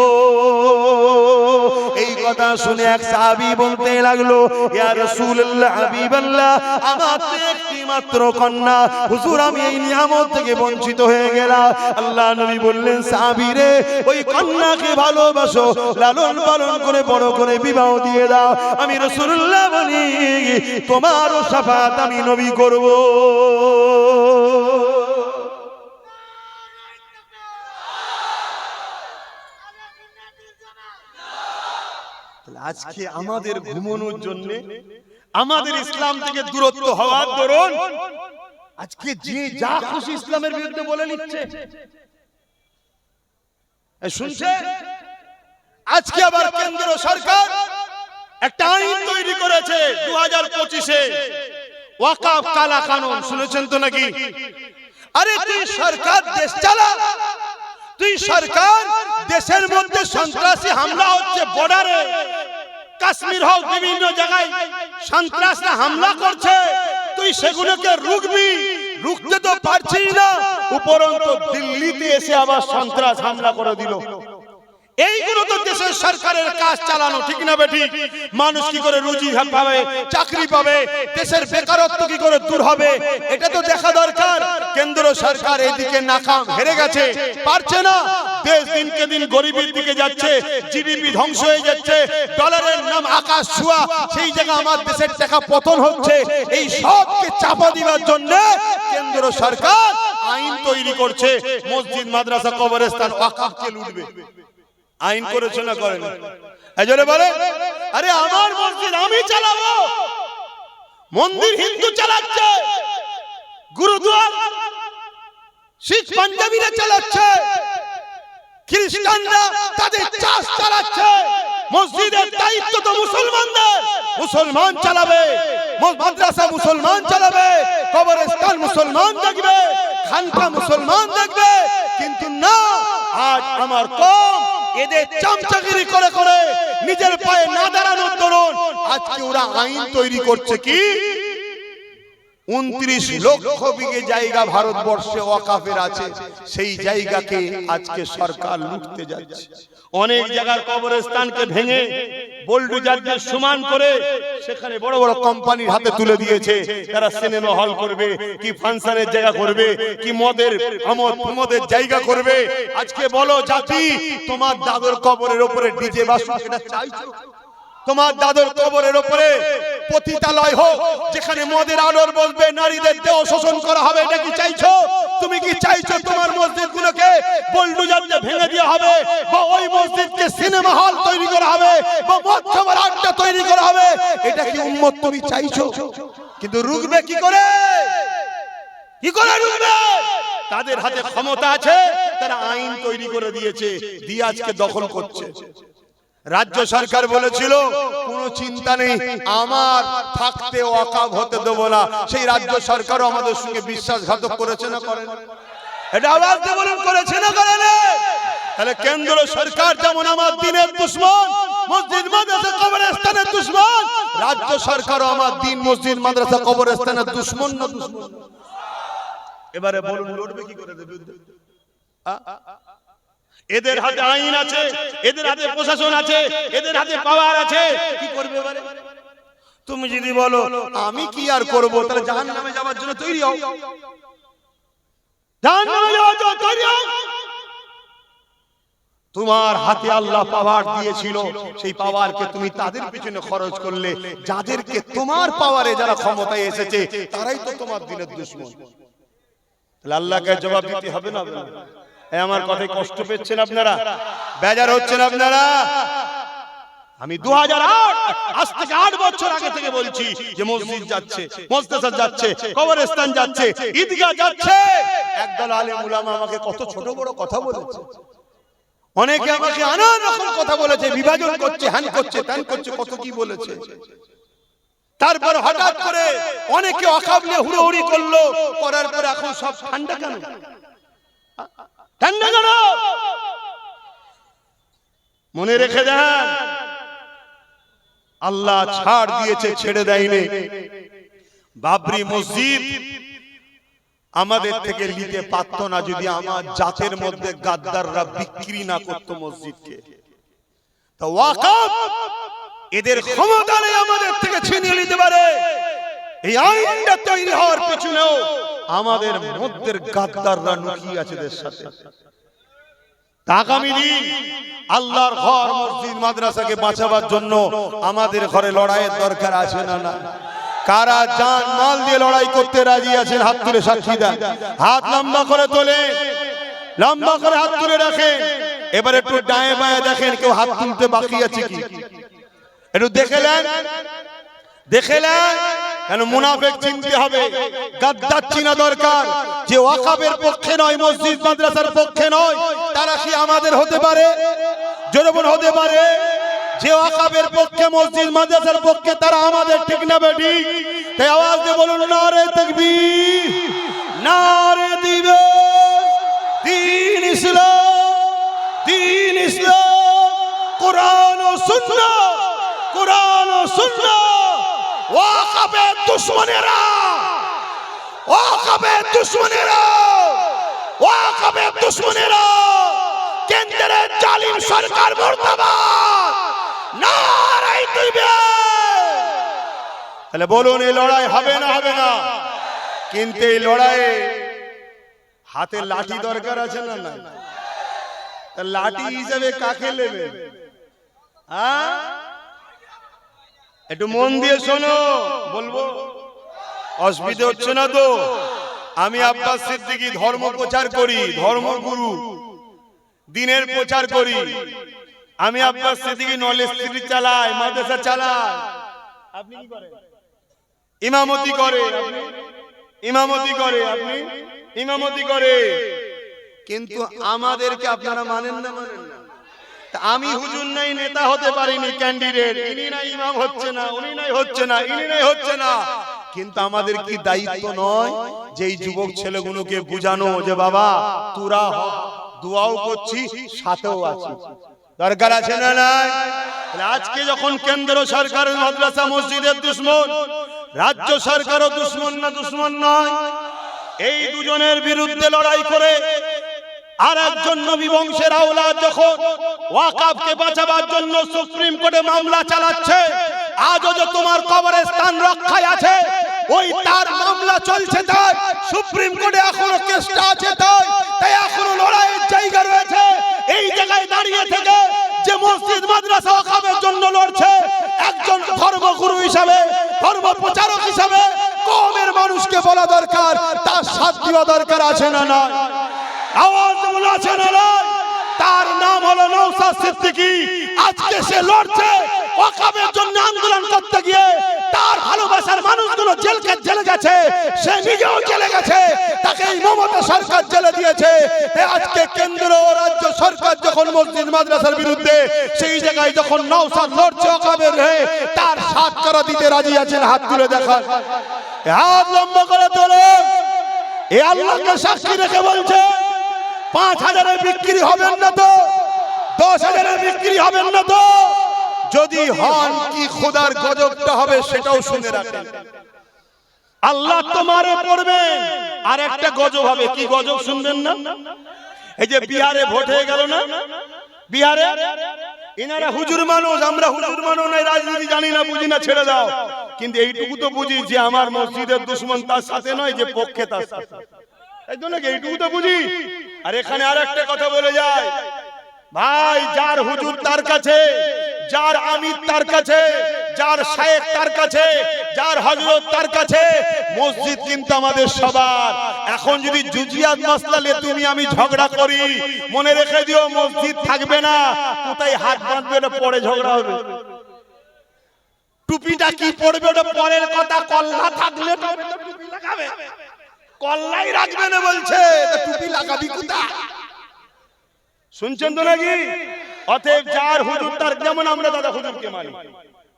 Speaker 1: এই কথা শুনে এক সাহাবী বলতে লাগলো, ইয়া রাসূলুল্লাহ, হাবিবাল্লাহ, আমার তো একটি মাত্র কন্যা, হুজুর আমি এই নিয়ামত থেকে বঞ্চিত হয়ে গেলাম। আল্লাহ নবী বললেন, সাহাবী রে, ওই কন্যাকে ভালোবাসো, লালন পালন করে বড় করে বিবাহ দিয়ে দাও। আমি রাসূলুল্লাহ বলি, তোমারও শাফাআত আমি নবী করব।
Speaker 2: আজকে আমাদের ঘুমানোর জন্য, আমাদের ইসলাম থেকে দূরত্ব হওয়ার দরুন আজকে যে যা খুশি ইসলামের বিরুদ্ধে বলে নিচ্ছে। শুনছে, আজকে আবার কেন্দ্র সরকার একটা আইন তৈরি করেছে 2025-এ, ওয়াকফ কালা কানুন। শুনেছেন তো নাকি? আরে তুই সরকার দেশ চালা, তুই সরকার দেশের মধ্যে সন্ত্রাসী হামলা হচ্ছে, বর্ডারে কাশ্মীর হোক বিভিন্ন জায়গায় সন্ত্রাসরা হামলা করছে, তুই সেগুলোকে রুখবি, রুখতে তো পারছিস না, উপরন্তু দিল্লিতে এসে আবার সন্ত্রাস হামলা করে দিল। এইগুলো তো দেশের সরকারের কাজ চালানো, ঠিক না বেঠিক? মানুষ কি করে রুজি পাবে, চাকরি পাবে, দেশের বেকারত্ব কি করে দূর হবে, এটা তো দেখা দরকার। কেন্দ্র সরকার এদিকে নাকাম, হেরে গেছে, পারছে না। দেশ দিনকে দিন গরিবের দিকে যাচ্ছে, জিডিপি ধ্বংস হয়ে যাচ্ছে, ডলারের নাম আকাশ ছোঁয়া, সেই জায়গা আমার দেশের টাকা পতন হচ্ছে। এই সবকে চাপা দেওয়ার জন্য কেন্দ্র সরকার আইন তৈরি করছে, মসজিদ, মাদ্রাসা, কবরস্থান, ওয়াকফকে লুটবে। আইন করেছে না করেন? এজন্য বলে, আরে আমার মসজিদ আমি চালাবো, মন্দির হিন্দু চালাচ্ছে, গুরুদ্বার শিখ পাঞ্জাবিরা চালাচ্ছে, খ্রিস্টানরা তাদের চাষ চালাচ্ছে, মসজিদের দায়িত্ব তো মুসলমানদের, মুসলমান চালাবে, মাদ্রাসা মুসলমান চালাবে, কবরস্থান মুসলমান দেখবে, খানকা মুসলমান দেখবে। কিন্তু না, আজ আমার কম এদের চামচাগিরি করে করে নিজের পায়ে না দাঁড়ানোর দরুন আজকে ওরা আইন তৈরি করছে কি 29 লক্ষ বিঘে জায়গা ভারতবর্ষে ওয়াকফের আছে, সেই জায়গাকে আজকে সরকার লুটতে যাচ্ছে। অনেক জায়গার কবরস্থানকে ভেঙে বোল্ডোজার দিয়ে সমান করে সেখানে বড় বড় কোম্পানির হাতে তুলে দিয়েছে। তারা সিনেমা হল করবে, কি ফাংশনের জায়গা করবে, কি মদের জায়গা করবে। আজকে বলো জাতি, তোমার দাদুর কবরের উপরে ডিজে বাজছে, এটা চাইছো? তোমার দাদুর কবরের উপরে পতিতালয় হোক, যেখানে মদের আড়র বসবে, নারীদের দেহ শোষণ করা হবে, এটা কি চাইছো? তুমি কি চাইছো তোমার মসজিদগুলোকে বুলডোজার দিয়ে ভেঙে দেওয়া হবে, বা ওই মসজিদকে সিনেমা হল তৈরি করা হবে, বা মদ খাবার আড্ডা তৈরি করা হবে? এটা কি উম্মত তুমি চাইছো? কিন্তু রুখবে কি করে? কি করে রুখবে? তাদের হাতে ক্ষমতা আছে, তারা আইন তৈরি করে দিয়েছে, দিয়ে আজকে দখল করছে। রাজ্য সরকার বলেছিল কোনো চিন্তা নেই, আমার থাকতে ওয়াকফ হতে দেব না। সেই রাজ্য সরকারও আমাদের সঙ্গে বিশ্বাসঘাতক করেছে না করেন? এটা আওয়াজ দিয়ে বলুন, করেছে না করেন? তাহলে কেন্দ্র সরকার যেমন আমার দিনের দুশমন, মসজিদ মাদ্রাসা কবরস্থানের দুশমন, রাজ্য সরকারও আমার দিন, মসজিদ মাদ্রাসা কবরস্থানের দুশমন না দুশমন? এবারে বলুন লড়বে কি করে বিরুদ্ধে? এদের হাতে আইন আছে, এদের হাতে প্রশাসন আছে, এদের হাতে পাওয়ার আছে, কি করবে এবারে? তুমি যদি বলো আমি কি আর করব, তাহলে জাহান্নামে যাওয়ার জন্য তৈরি হও, জাহান্নামে যাওয়ার জন্য তৈরি হও। তোমার হাতে আল্লাহ পাওয়ার দিয়েছিল, সেই পাওয়ারকে তুমি তাদের পিছনে খরচ করলে, যাদেরকে তোমার পাওয়ারে যারা ক্ষমতায় এসেছে তারাই তো তোমার দিনের দুশমন। তাহলে আল্লাহকে জবাব দিতে হবে না? আমার কথায় কষ্ট পেয়েছেন আপনারা? বেজার হচ্ছেন আপনারা? আমি 2008 আজ থেকে 8 বছর আগে থেকে বলছি যে মসজিদ যাচ্ছে, মাদ্রাসা যাচ্ছে, কবরস্থান যাচ্ছে, ঈদগাহ যাচ্ছে। একদল আলেম উলামা আমাকে কত ছোট বড় কথা বলেছে, অনেকে আমাকে নানা রকম কথা বলেছে, বিভাজন করছে, হ্যান করছে, ত্যান করছে, কত কি বলেছে। তারপর হঠাৎ করে অনেকে ওয়াকফ নিয়ে হুড়োহুড়ি করলো, করার পর এখন সব ঠান্ডা কেন? ঠান্ডা কেন? মনে রেখে দেন, আল্লাহ ছাড় দিয়েছে, ছেড়ে দেয়নি। বাবরি মসজিদ আমাদের থেকে নিতে পারত না যদি আমার জাতের মধ্যে গাদ্দাররা বিক্রি না করত মসজিদকে। তো ওয়াকফ এদের ক্ষমতা নেই আমাদের থেকে ছিনিয়ে নিতে পারে। এই আইনটা তৈরি হওয়ার পিছনেও আমাদের মধ্যে গাদ্দাররা লুকিয়ে আছে এদের সাথে। আগামী দিন আল্লাহর ঘর, মসজিদ, মাদ্রাসাকে বাঁচাবার জন্য আমাদের ঘরে লড়াইয়ের দরকার আছে না? না। কারা জান মাল দিয়ে লড়াই করতে রাজি আছেন? হাত তুলে সাক্ষী দেন। হাত লম্বা করে তোলে, লম্বা করে হাত তুলে রাখেন। এবার একটু ডায়ে বায়ে দেখেন কেউ হাত তুলতে বাকি আছে কি, একটু দেখে নেন, দেখে নেন। কেন মুনাফিক চিনতে হবে, গাদ্দার চিনা দরকার। যে ওয়াকফের পক্ষে নয়, মসজিদ মাদ্রাসার পক্ষে নয়, তারা কি আমাদের হতে পারে? জনগণ হতে পারে? যে ওয়াকফের পক্ষে, মসজিদ মাদ্রাসার পক্ষে, তারা আমাদের, ঠিক না বেটি? তাই আওয়াজ দিয়ে বলুন নারে তাকবীর, নারে দিবেন দ্বীন ইসলাম, দ্বীন ইসলাম, কোরআন ও সুন্নাহ, কোরআন ও সুন্নাহ। ওয়াকফের দুশমনেরা, ওয়াকফের দুশমনেরা, ওয়াকফের দুশমনেরা, কেন্দ্রের জালিম সরকার মুর্দাবাদ, নারে তাকবীর। তাহলে বলুন এই লড়াই হবে না? হবে না। কিন্তু এই লড়াইয়ে হাতে লাঠি দরকার আছে না? না। লাঠি হিসেবে কাকে নেবে? একটু মন দিয়ে শোনো, বলবো, অসুবিধা হচ্ছে না তো? আমি আব্বাস সিদ্দিকী ধর্ম প্রচার করি, ধর্মগুরু, দিনের প্রচার করি। আমি আব্বাস সিদ্দিকী নলেজ সিটি চালাই, মাদ্রাসা চালাই। আপনি কি করেন? ইমামতি করে। আপনি ইমামতি করে, আপনি ইমামতি করে। কিন্তু আমাদেরকে আপনারা মানেন না? মানেন না? আমি হুজুর নাই নেতা হতে পারিনি, ক্যান্ডিডেট, ইনি নাই ইমাম হচ্ছে না, উনি নাই হচ্ছে না, ইনি নাই হচ্ছে না। কিন্তু আমাদের কি দায়িত্ব নয় যে এই যুবক ছেলেগুলোকে বুঝানো যে বাবা তোরা দোয়াও করছি, সাথেও আছি? দরকার আছে না? নাই। আজকে যখন কেন্দ্র সরকার মাদ্রাসা মসজিদের দুশমন, রাজ্য সরকারও দুশমন না? দুশমন নয়? এই দুজনের বিরুদ্ধে লড়াই করে আর একজন নবী বংশের আওলাদ যখন ওয়াকফকে বাঁচাবার জন্য সুপ্রিম কোর্টে মামলা চালাচ্ছে, আজও যে তোমার কবরস্থান রক্ষায় আছে, ওই তার মামলা চলছে, তাই সুপ্রিম কোর্টে এখনো কেসটা আছে, তাই এখনো লড়াইয়ের জায়গা রয়েছে। এই জায়গায় দাঁড়িয়ে থেকে যে মসজিদ মাদ্রাসা ওয়াকফের জন্য লড়ছে, একজন ধর্মগুরু হিসাবে ধর্ম প্রচারক হিসাবে কওমের মানুষকে বলা দরকার, তার সাথ দেওয়া দরকার আছে না না? আওয়াজ বলা আছে না না? তার নাম হলো নওশাদ সিদ্দিকী। আজকে সে লড়ছে ওয়াকাফের জন্য আন্দোলন করতে গিয়ে তার ভালোবাসার মানুষগুলো জেলে গেছে, সে নিজেও জেলে গেছে, তাকে এই মমতা সরকার জেলে দিয়েছে। আজকে কেন্দ্র ও রাজ্য সরকার যখন মসজিদ মাদ্রাসার বিরুদ্ধে, সেই জায়গায় যখন নওশাদ লড়ছে ওয়াকাফের হয়ে, তার সাথ করা দিতে রাজি আছেন? হাত তুলে দেখান, হাত লম্বা করে তোলে। এ আল্লাহকে সাক্ষী রেখে বলছে 5,000-এ বিক্রি হবেন না তো, 10,000-এ বিক্রি হবেন না তো, যদি হন কি খোদার গজবটা হবে সেটাও শুনে রাখেন। আল্লাহ তোমারে পড়বেন আর একটা গজব হবে। কি গজব শুনবেন না? এই যে বিহারে ভোট হয়ে গেল না, বিহারে এনারা হুজুর মানুষ, আমরা হুজুর মানুষ নাই, রাজনীতি জানি না, বুঝি না, ছেড়ে দাও। কিন্তু এইটুকু তো বুঝি যে আমার মসজিদের দুশমন তার সাথে নয়, যে পক্ষে তার সাথে, এইটুকু তো বুঝি। আর এখানে আর একটা কথা বলে যায়, ভাই যার হুজুর তার কাছে, যার আমির তার কাছে, যার শায়েখ তার কাছে, যার হযরত তার কাছে, মসজিদ কিন্তু আমাদের সবার। এখন যদি জুজিয়াত মাসলা নিয়ে তুমি আমি ঝগড়া করি, মনে রেখে দিও মসজিদ থাকবে না। কোথায় হাত বাঁধবে ওটা পরে ঝগড়া হবে। টুপিটা কি পড়বে ওটা পরের কথা, কল্লা থাকলে টুপি লাগাবে, কল্লাই রাখবে না বলছে, টুপি লাগাবি কোথায়? শুনছেন তো নাকি? অতএব যার হুজুর তার, যেমন আমরা দাদা হুজুরকে মানি,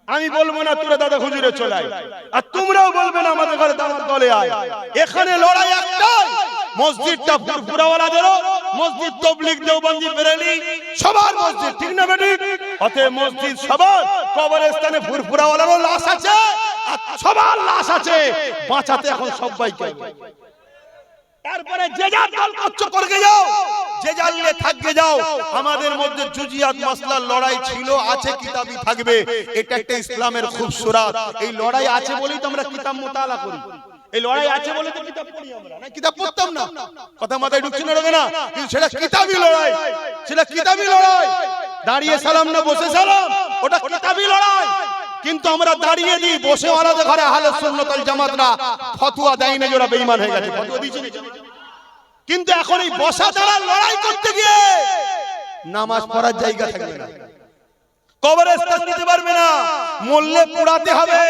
Speaker 2: আমি বলবো না তোরা দাদা হুজুরে চলাই, আর তোমরাও বলবে না আমাদের ঘরে দাওয়াত দলে আয়। এখানে লড়াই একটাই, মসজিদটা ফুরফুরাওয়ালাদেরও, মসজিদ তবলিগ দেওবন্দি বেরেলি সবার মসজিদ, ঠিক না বেঠিক? অতএব মসজিদ সবার, কবরস্থানে ফুরফুরাওয়ালারও লাশ আছে আর সবার লাশ আছে, বাঁচাতে এখন সবাইকে। তারপরে যে যার দল করছো করকে যাও, যে জানলে থাকবে যাও। আমাদের মধ্যে জুজিয়াত মাসলার লড়াই ছিল, আছে, কিতাবই থাকবে। এটা একটা ইসলামের খুবসুরাত। এই লড়াই আছে বলেই তো আমরা কিতাব মুতালা করি, এই লড়াই আছে বলে তো কিতাব পড়ি আমরা, না কিতাব পড়তাম না। কথা মাথায় ঢুকছে না, ঢোকে না? কিন্তু সেটা কিতাবই লড়াই, সেটা কিতাবই লড়াই। দাঁড়িয়ে সালাম না বসে সালাম, ওটা কিতাবই লড়াই। কিন্তু আমরা দাঁড়িয়ে দিই, বসে ওনাদের ঘরে আহলে সুন্নাত ওয়াল জামাতরা ফতোয়া দেয় না যে ওরা বেঈমান হয়ে গেছে, ফতোয়া দিয়েছে। কিন্তু এখন এই বসা দ্বারা লড়াই করতে গিয়ে নামাজ পড়ার জায়গা থাকবে না, কবরস্থান দিতে পারবে না, মরলে পোড়াতে হবে।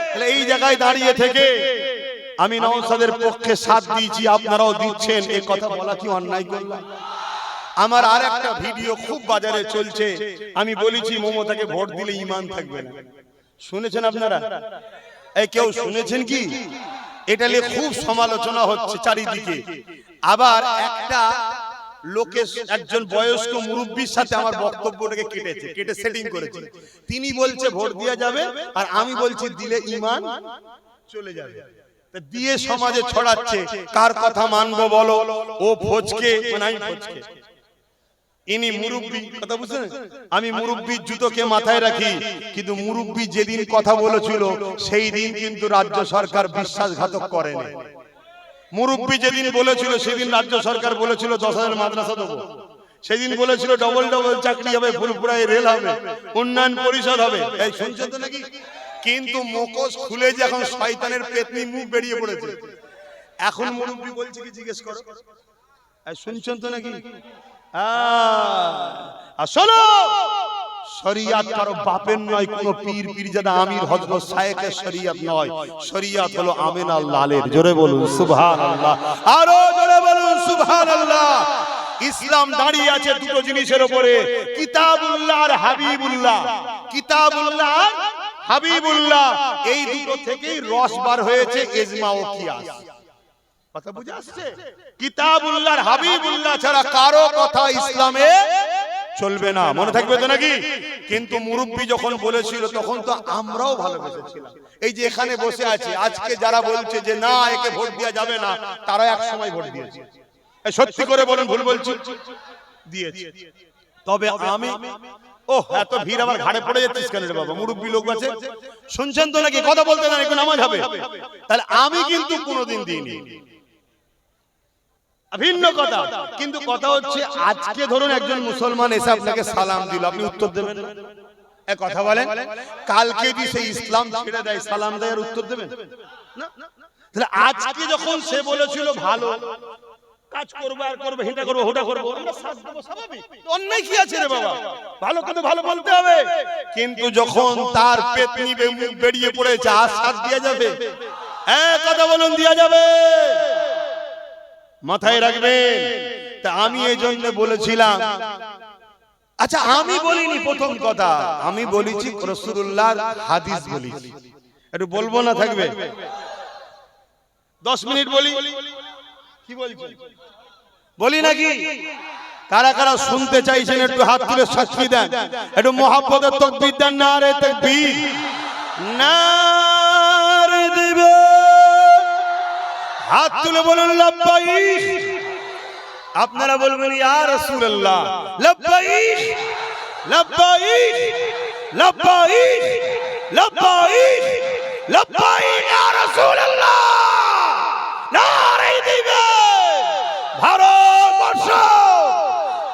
Speaker 2: তাহলে এই জায়গায় দাঁড়িয়ে থেকে আমি নওশাদের পক্ষে সাথ দিয়েছি, আপনারাও দিচ্ছেন, এই কথা বলা কি অন্যায় করলাম? আমার আর একটা ভিডিও খুব বাজারে চলছে, আমি বলেছি মমতাকে ভোট দিলে ঈমান থাকবে না। শুনেছেন আপনারা? এই কেউ শুনেছেন কি? এটা নিয়ে খুব সমালোচনা হচ্ছে চারিদিকে। আবার একটা লোকে, একজন বয়স্ক মুরব্বির সাথে আমার বক্তব্যটাকে কেটে সেটিং করেছে। তিনি বলছে ভোট দেওয়া যাবে, আর আমি বলছি দিলে ঈমান চলে যাবে। দিয়ে সমাজে ছড়াচ্ছে, কার কথা মানবো বলো? ও ফজকে, মানে আমি ফজকে, ইনি মুরব্বি, কথা বুঝছেন? আমি মুরব্বির জুতোকে মাথায় রাখি, কিন্তু মুরব্বি যেদিন কথা বলেছিল সেই দিন কিন্তু রাজ্য সরকার বিশ্বাসঘাতক করেনি। মুরব্বি যেদিন বলেছিল সেদিন রাজ্য সরকার বলেছিল 10,000 মাদ্রাসা দেবো, সেদিন বলেছিল ডবল ডবল চাকরি হবে, ফুলপুরায় রেল হবে, উন্নয়ন পরিষদ হবে। এই শুনছেন তো নাকি? কিন্তু মুখোশ খুলে যে এখন শয়তানের পেতনি মুখ বেরিয়ে পড়েছে। এখন মুরব্বি বলছে কি, জিজ্ঞেস করো। শুনছেন তো নাকি? শোনো, শরিয়াত কারো বাপের নয়, কোন পীর পীরজাদা আমির হযরত শায়েখের শরিয়াত নয়। শরিয়াত হলো আমিনা লালের। জোরে বলুন সুবহানাল্লাহ, আরো জোরে বলুন সুবহানাল্লাহ। ইসলাম দাঁড়িয়ে আছে দুটো জিনিসের উপরে, কিতাবুল্লাহ আর হাবিবুল্লাহ। কিতাবুল্লাহ আর হাবিবুল্লাহ, এই দুটো থেকেই রস বার হয়েছে ইজমা ও কিয়াস। কথা বুঝে আসছে? কিতাবুল্লাহ আর হাবিবুল্লাহ ছাড়া কারো কথা ইসলামে চলবে না, মনে থাকবে তো নাকি? কিন্তু মুরব্বি যখন বলেছিল তখন তো আমরাও ভালোবেসেছিলাম। এই যে এখানে বসে আছে আজকে যারা বলছে যে না একে ভোট দেওয়া যাবে না, তারা এক সময় ভোট দিয়েছে। সত্যি করে বলেন, ভুল বলছি? দিয়েছে। তবে আমি, ও এত ভিড় আমার ঘাড়ে পড়ে যাচ্ছিস কেন রে বাবা? মুরব্বি লোক আছে, শুনছেন তো নাকি? কথা বলতে না, এখন নামাজ হবে। তাহলে আমি কিন্তু কোনোদিন দিইনি, ভিন্ন কথা। কিন্তু কথা হচ্ছে আজকে ধরুন একজন মুসলমান এসে আপনাকে সালাম দিল, আপনি উত্তর দেবেন? এক কথা বলেন, কালকে যদি সেই ইসলাম ছেড়ে দেয় সালাম দেয় আর উত্তর দেবেন না? তাহলে আজকে যখন সে বলেছিল ভালো কাজ করবো আর করবো, হিংসা করবো, হোটা করবো, আমরা সাথ দেবো, স্বাভাবিক। অন্যায় কি আছে রে বাবা? ভালো কিন্তু ভালো বলতে হবে। কিন্তু যখন তার পেতনি মুখ বেরিয়ে পড়েছে, আর সাথ দেওয়া যাবে? কথা বলুন, দেওয়া যাবে? মাথায় রাখবেন। তা আমি এই জন্য বলেছিলাম, আচ্ছা আমি বলিনি, প্রথম কথা আমি বলেছি রাসূলুল্লাহর হাদিস বলেছি, একটু বলবো না থাকবে? 10 মিনিট বলি, কি বলছি বলি নাকি? কারা কারা শুনতে চাইছেন একটু হাত তুলে সাক্ষী দেন, একটু মুহাব্বতের তাকবীর দেন। নারে তাকবীর, নারে দিবে, হাত তুলে বলুন লাব্বাইক। আপনারা বলবেন ইয়া রাসূলুল্লাহ, লাব্বাইক লাব্বাইক লাব্বাইক লাব্বাইক লাব্বাইক ইয়া রাসূলুল্লাহ। নারে দিবে, ভারতবর্ষ,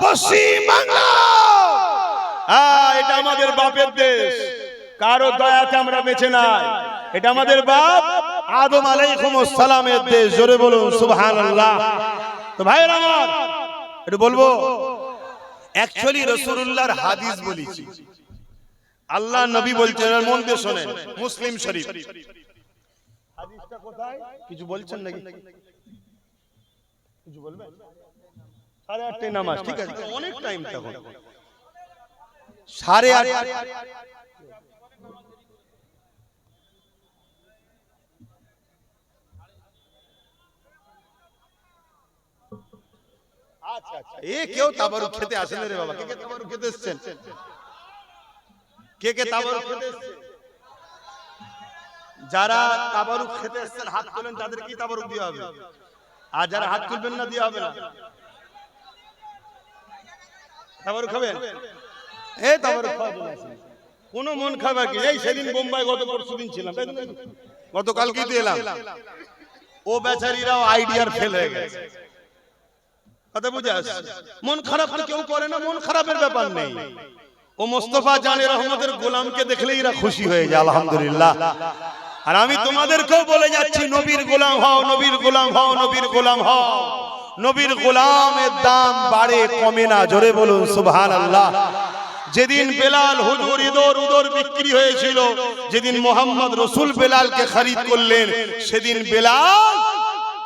Speaker 2: পশ্চিম বাংলা, এটা আমাদের বাপের দেশ, কারো দয়াতে আমরা বেঁচে নাই। এটা আমাদের বাপ আদম আলাইহিস সালামের দেশ। জোরে বলুন সুবহানাল্লাহ। তো ভাইরা আমার একটু বলবো, অ্যাকচুয়ালি রাসূলুল্লাহর হাদিস বলেছি, আল্লাহ নবী বলছেন, মন দিয়ে শোনেন, মুসলিম শরীফ। হাদিসটা কোথায়? কিছু বলছেন নাকি? কিছু বলবেন? 8:30 নামাজ, ঠিক আছে, অনেক টাইম তখন 8:30। আচ্ছা আচ্ছা, কেউ তাবারুক খেতে আসেন রে বাবা? কে কে তাবারুক খেতে এসেছেন? কে কে তাবারুক খেতে এসেছেন? যারা তাবারুক খেতে এসেছেন হাত তোলেন, তাদের কি তাবারুক দেওয়া হবে? আর যারা হাত তুলবেন না, দেওয়া হবে না। তাবারুক খাবেন? তাবারুক খাবেন, কোন মন খাবার কি? এই সেদিন বোম্বাই গত পরশুদিন ছিলাম, গতকালকেই তো এলাম। ও বেচারীরাও আইডিয়ার ফেল হয়ে গেছে, কথা বুঝে আসছে। মন খারাপ তো কেউ করে না, মন খারাপের ব্যাপার নেই। ও মোস্তফা জানে রহমতের গোলামকে দেখলেই এরা খুশি হয়ে যায়, আলহামদুলিল্লাহ। আর আমি তোমাদেরকেও বলে যাচ্ছি, নবীর গোলাম হও, নবীর গোলাম হও, নবীর গোলাম হও। নবীর গোলামের দাম বাড়ে, কমে না। জোরে বলুন সুবহানাল্লাহ। যেদিন বেলাল হুজুর ইদর উদর বিক্রি হয়েছিল, যেদিন মোহাম্মদ রসুল বেলালকে খরিদ করলেন, সেদিন বেলাল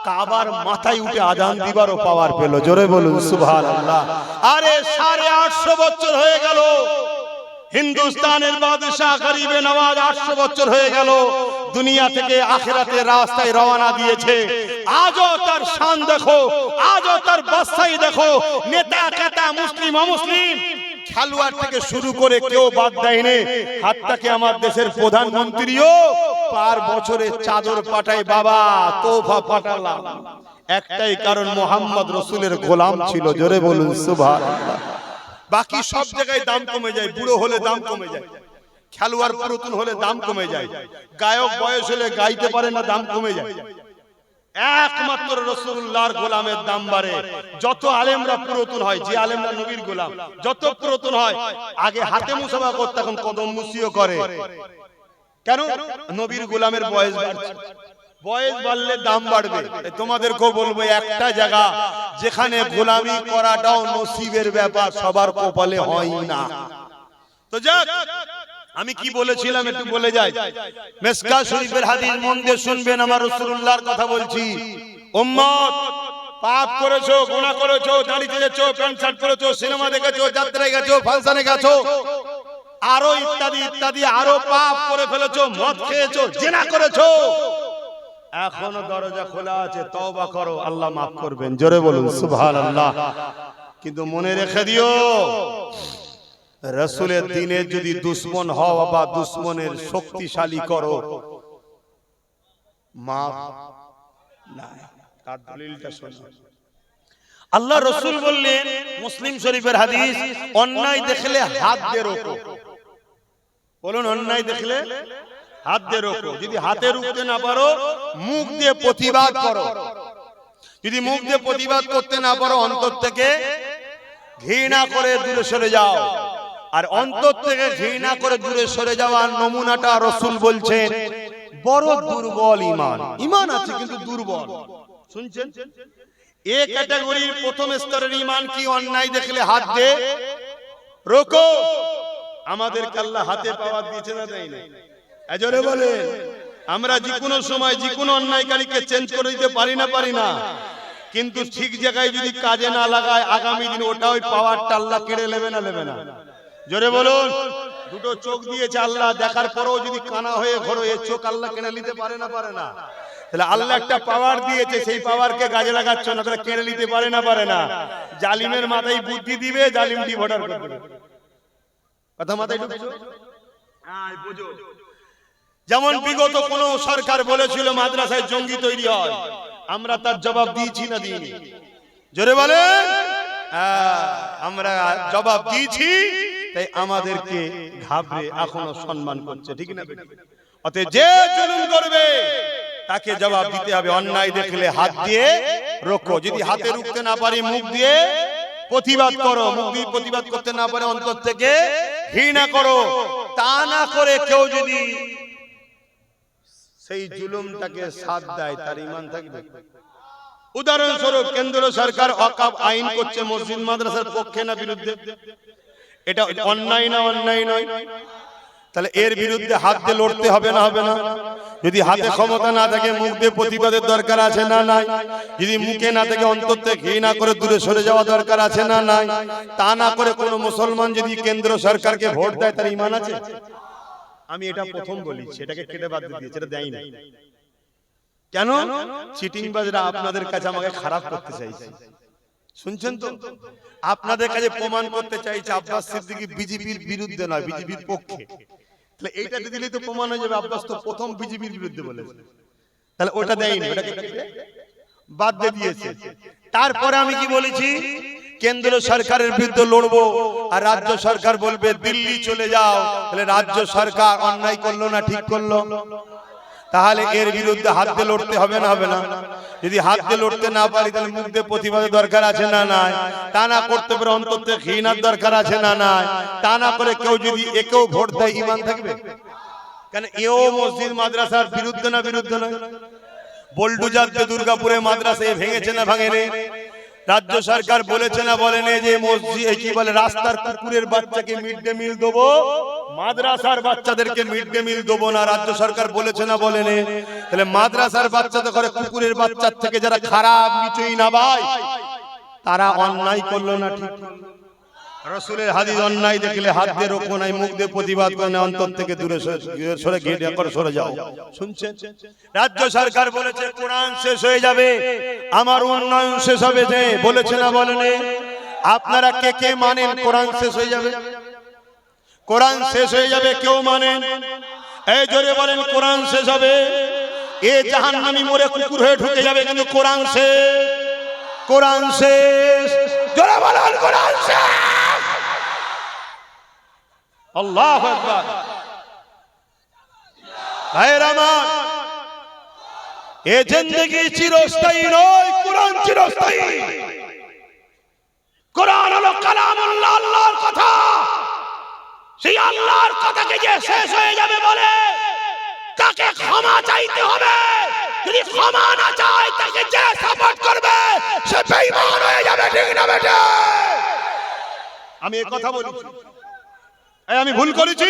Speaker 2: কাবার মাথায় উঠে আজান দিবারও পাওয়ার পেল। জোরে বলুন সুবহানাল্লাহ। আরে 850 বছর হয়ে গেল, হিন্দুস্তানের বাদশাহ গরিবে নওয়াজ 800 বছর হয়ে গেল দুনিয়া থেকে আখিরাতের রাস্তায় রওনা দিয়েছে। আজও তার শান দেখো, আজও তার বাদশাহী দেখো। নেতা কেতা, মুসলিম অমুসলিম, খেলোয়াড় থেকে শুরু করে কেউ বাদ দেয়নি। হাতটাকে আমার দেশের প্রধানমন্ত্রীও পার বছরে চাদর পাঠায়, বাবা তোফা পাঠালাম। একটাই কারণ, মোহাম্মদ রসুলের গোলাম ছিল। জোরে বলুন সুবহানাল্লাহ। বাকি সব জায়গায় দাম কমে যায়, বুড়ো হলে দাম কমে যায়, খেলোয়াড় পুরাতন হলে দাম কমে যায়, গায়ক বয়স হলে গাইতে পারে না, দাম কমে যায়। একমাত্র রাসূলুল্লাহর গোলামের দাম বাড়ে। যত আলেমরা পুরাতন হয়, যে আলেমরা নবীর গোলাম যত পুরাতন হয়, আগে হাতে মুসাফা করতে, এখন কদম মুসিও করে। কেন? নবীর গোলামের বয়স বাড়ছে, বয়স বাড়লে দাম বাড়বে। তোমাদেরকেও বলবো, একটা জায়গা যেখানে গোলামি করাটাও নসিবের ব্যাপার, সবার কপালে হয় না। তো যাক, আমি কি বলেছিলাম একটু বলে যাই। মিশকাত শরীফের হাদিস মন দিয়ে শুনবেন, আমার রাসূলুল্লাহর কথা বলছি। উম্মত, পাপ করেছো, গুনাহ করেছো, দাড়ি চেয়েছো, প্যান্ট শার্ট পরেছো, সিনেমা দেখেছো, যাত্রায় গেছো, ফাংশনে গেছো, আরো ইত্যাদি ইত্যাদি, আরো পাপ করে ফেলেছো, মদ খেয়েছো, জিনা করেছো, এখনো দরজা খোলা আছে, তওবা করো, আল্লাহ মাফ করবেন। জোরে বলুন সুবহানাল্লাহ। কিন্তু মনে রেখে দিও, রাসূলের দ্বীনের যদি দুশমন হও বা দুশমনের শক্তিশালী করো, মাফ নাই। তার দলিলটা শুনুন। আল্লাহ রাসূল বললেন, মুসলিম শরীফের হাদিস, অন্যায় দেখলে হাত দিয়ে রোকো। বলুন, অন্যায় দেখলে হাত দিয়ে রোকো। যদি হাতে রুখতে না পারো, মুখ দিয়ে প্রতিবাদ করো। যদি মুখ দিয়ে প্রতিবাদ করতে না পারো, অন্তর থেকে ঘৃণা করে দূরে সরে যাও।
Speaker 1: আর অন্তর থেকে ঘৃণা করে দূরে সরে যাওয়ার নমুনাটা রাসূল বলছেন বড় দুর্বল ঈমান। ঈমান আছে কিন্তু দুর্বল।
Speaker 2: শুনছেন, এ ক্যাটাগরির প্রথম স্তরের ঈমান কি? অন্যায় দেখলে হাত দে রোকো। আমাদের আল্লাহ হাতে পাওয়ার দিয়েছে না দেয় না? এজরে বলেন, আমরা যে কোনো সময় যে কোনো অন্যায়কারীকে চেঞ্জ করে দিতে পারি না, কিন্তু ঠিক জায়গায় যদি কাজে না লাগায় আগামী দিন ওটা ওই পাওয়ারটা আল্লাহ কেড়ে নেবে না? জোরে বলুন। দুটো চোখ দিয়েছে আল্লাহ, দেখার পরেও যদি কানা হয়ে ঘোরো, এর চোখ আল্লাহ কেড়ে নিতে পারে না? তাহলে আল্লাহ একটা পাওয়ার দিয়েছে, সেই পাওয়ারকে কাজে লাগাচ্ছ না, তাহলে কেড়ে নিতে পারে না? জালিমের মাথায় বুদ্ধি দিবে, জালিম ডিভোটার করে দেবে। কথা মাথায় ঢুকছো? হ্যাঁ, বুঝো। যেমন বিগত কোন সরকার বলেছিল মাদ্রাসায় জঙ্গি তৈরি হয়, আমরা তার জবাব দিয়েছি না দিইনি? জোরে বলেন। আমরা জবাব দিয়েছি, তাই আমাদেরকে ঘাবড়ে এখনো সম্মান করছে, ঠিক না? অতএব যে জুলুম করবে তাকে জবাব দিতে হবে। অন্যায় দেখলে হাত দিয়ে রোকো, যদি হাতে রুখতে না পারি মুখ দিয়ে প্রতিবাদ করো, মুখ দিয়ে প্রতিবাদ করতে না পারে অন্তর থেকে ঘৃণা করো। তা না করে কেউ যদি সেই জুলুমটাকে সাথ দেয়, তার ঈমান থাকবে? উদাহরণস্বরূপ কেন্দ্র সরকার ওয়াকফ আইন করছে মসজিদ মাদ্রাসার পক্ষে না বিরুদ্ধে? এটা অন্যায় না অন্যায় নয়? তাহলে এর বিরুদ্ধে হাত দিয়ে লড়তে হবে না? যদি হাতে ক্ষমতা না থাকে মুখ দিয়ে প্রতিবাদের দরকার আছে না নাই? যদি মুখে না থাকে অন্তর থেকে ঘৃণা করে দূরে সরে যাওয়া দরকার আছে না নাই? তা না করে কোনো মুসলমান যদি কেন্দ্র সরকারকে ভোট দেয়, তার ঈমান আছে? আমি এটা প্রথম বলি, সেটাকে কেটে বাদ দিয়ে দিয়েছে, এটা দেয় না। কেন? চিটিংবাজরা আপনাদের কাছে আমাকে খারাপ করতে চাইছে। শুনছেন তো? আপনাদের কাছে প্রমাণ করতে চাইছে আব্বাস সিদ্দিকী বিজেপির বিরুদ্ধে নয়, বিজেপির পক্ষে। তাহলে এইটাতে দিলে তো প্রমাণ হয়ে যাবে আব্বাস তো প্রথম বিজেপির বিরুদ্ধে বলেছে। তাহলে ওটা দেয়নি, ওটাকে বাদ দিয়ে দিয়েছে। তারপরে আমি কি বলেছি? কেন্দ্র সরকারের বিরুদ্ধে লড়বো, আর রাজ্য সরকার বলবে দিল্লি চলে যাও। তাহলে রাজ্য সরকার অন্যায় করলো না ঠিক করলো? তাহলে এর বিরুদ্ধে হাত দিয়ে লড়তে হবে না? যদি হাত দিয়ে লড়তে না পারি, তাহলে মুখ দিয়ে প্রতিবাদের দরকার আছে না নাই? তা না করতে পারে অন্তর থেকে ঘৃণার দরকার আছে না নাই? তা না করে কেউ যদি একেও ভোট দেয়, ঈমান থাকবে? কেন এও মসজিদ মাদ্রাসার বিরুদ্ধে না বিরুদ্ধে নয়? বোলডুজার যে দুর্গাপুরে মাদ্রাসা ভেঙেছে না ভাঙেনি? রাজ্য সরকার বলেছে না বলেনি যে মসজিদ কি বলে রাস্তার কুকুরের বাচ্চাকে মিড ডে মিল দেবো, মাদ্রাসার বাচ্চাদেরকে মিড ডে মিল দেবো না? রাজ্য সরকার বলেছে না বলেনি? তাহলে মাদ্রাসার বাচ্চাদের ঘরে কুকুরের বাচ্চার থেকে যারা খারাপ নিচই না ভাই, তারা অন্যায় করলো না ঠিক? রাসূলের হাদিস অন্যায় দেখলে হাত দিয়ে রোকো নাই, মুখ দিয়ে প্রতিবাদ করে না, অন্তর থেকে দূরে সরে ঘৃণা করে সরে যাও। শুনছেন? রাজ্য সরকার বলেছে কোরআন শেষ হয়ে যাবে, আমার উন্নয়ন শেষ হবে, যে বলেছে না বলেনি? আপনারা কে কে মানেন কোরআন শেষ হয়ে যাবে? কোরআন শেষ হয়ে যাবে কেউ মানেন? এই জোরে বলেন কোরআন শেষ হবে। এ জাহান্নামী মরে কুকুর হয়ে ঢুকে যাবে, কিন্তু কোরআন শেষ, কোরআন শেষ। জোরে বলেন কোরআন শেষ। আল্লাহু আকবার। ভাইরা আমার, এ জিন্দেগি চিরস্থায়ী নয়, কোরআন চিরস্থায়ী। কোরআন হলো কালামুল্লাহ, আল্লাহর কথা। সেই আল্লাহর কথাকে যে শেষ হয়ে যাবে বলে তাকে ক্ষমা চাইতে হবে। যদি ক্ষমা না চায়, তাকে যে সাপোর্ট করবে সে বেঈমান হয়ে যাবে, ঠিক না বেটা? আমি এই কথা বলেছি, আমি ভুল করেছি?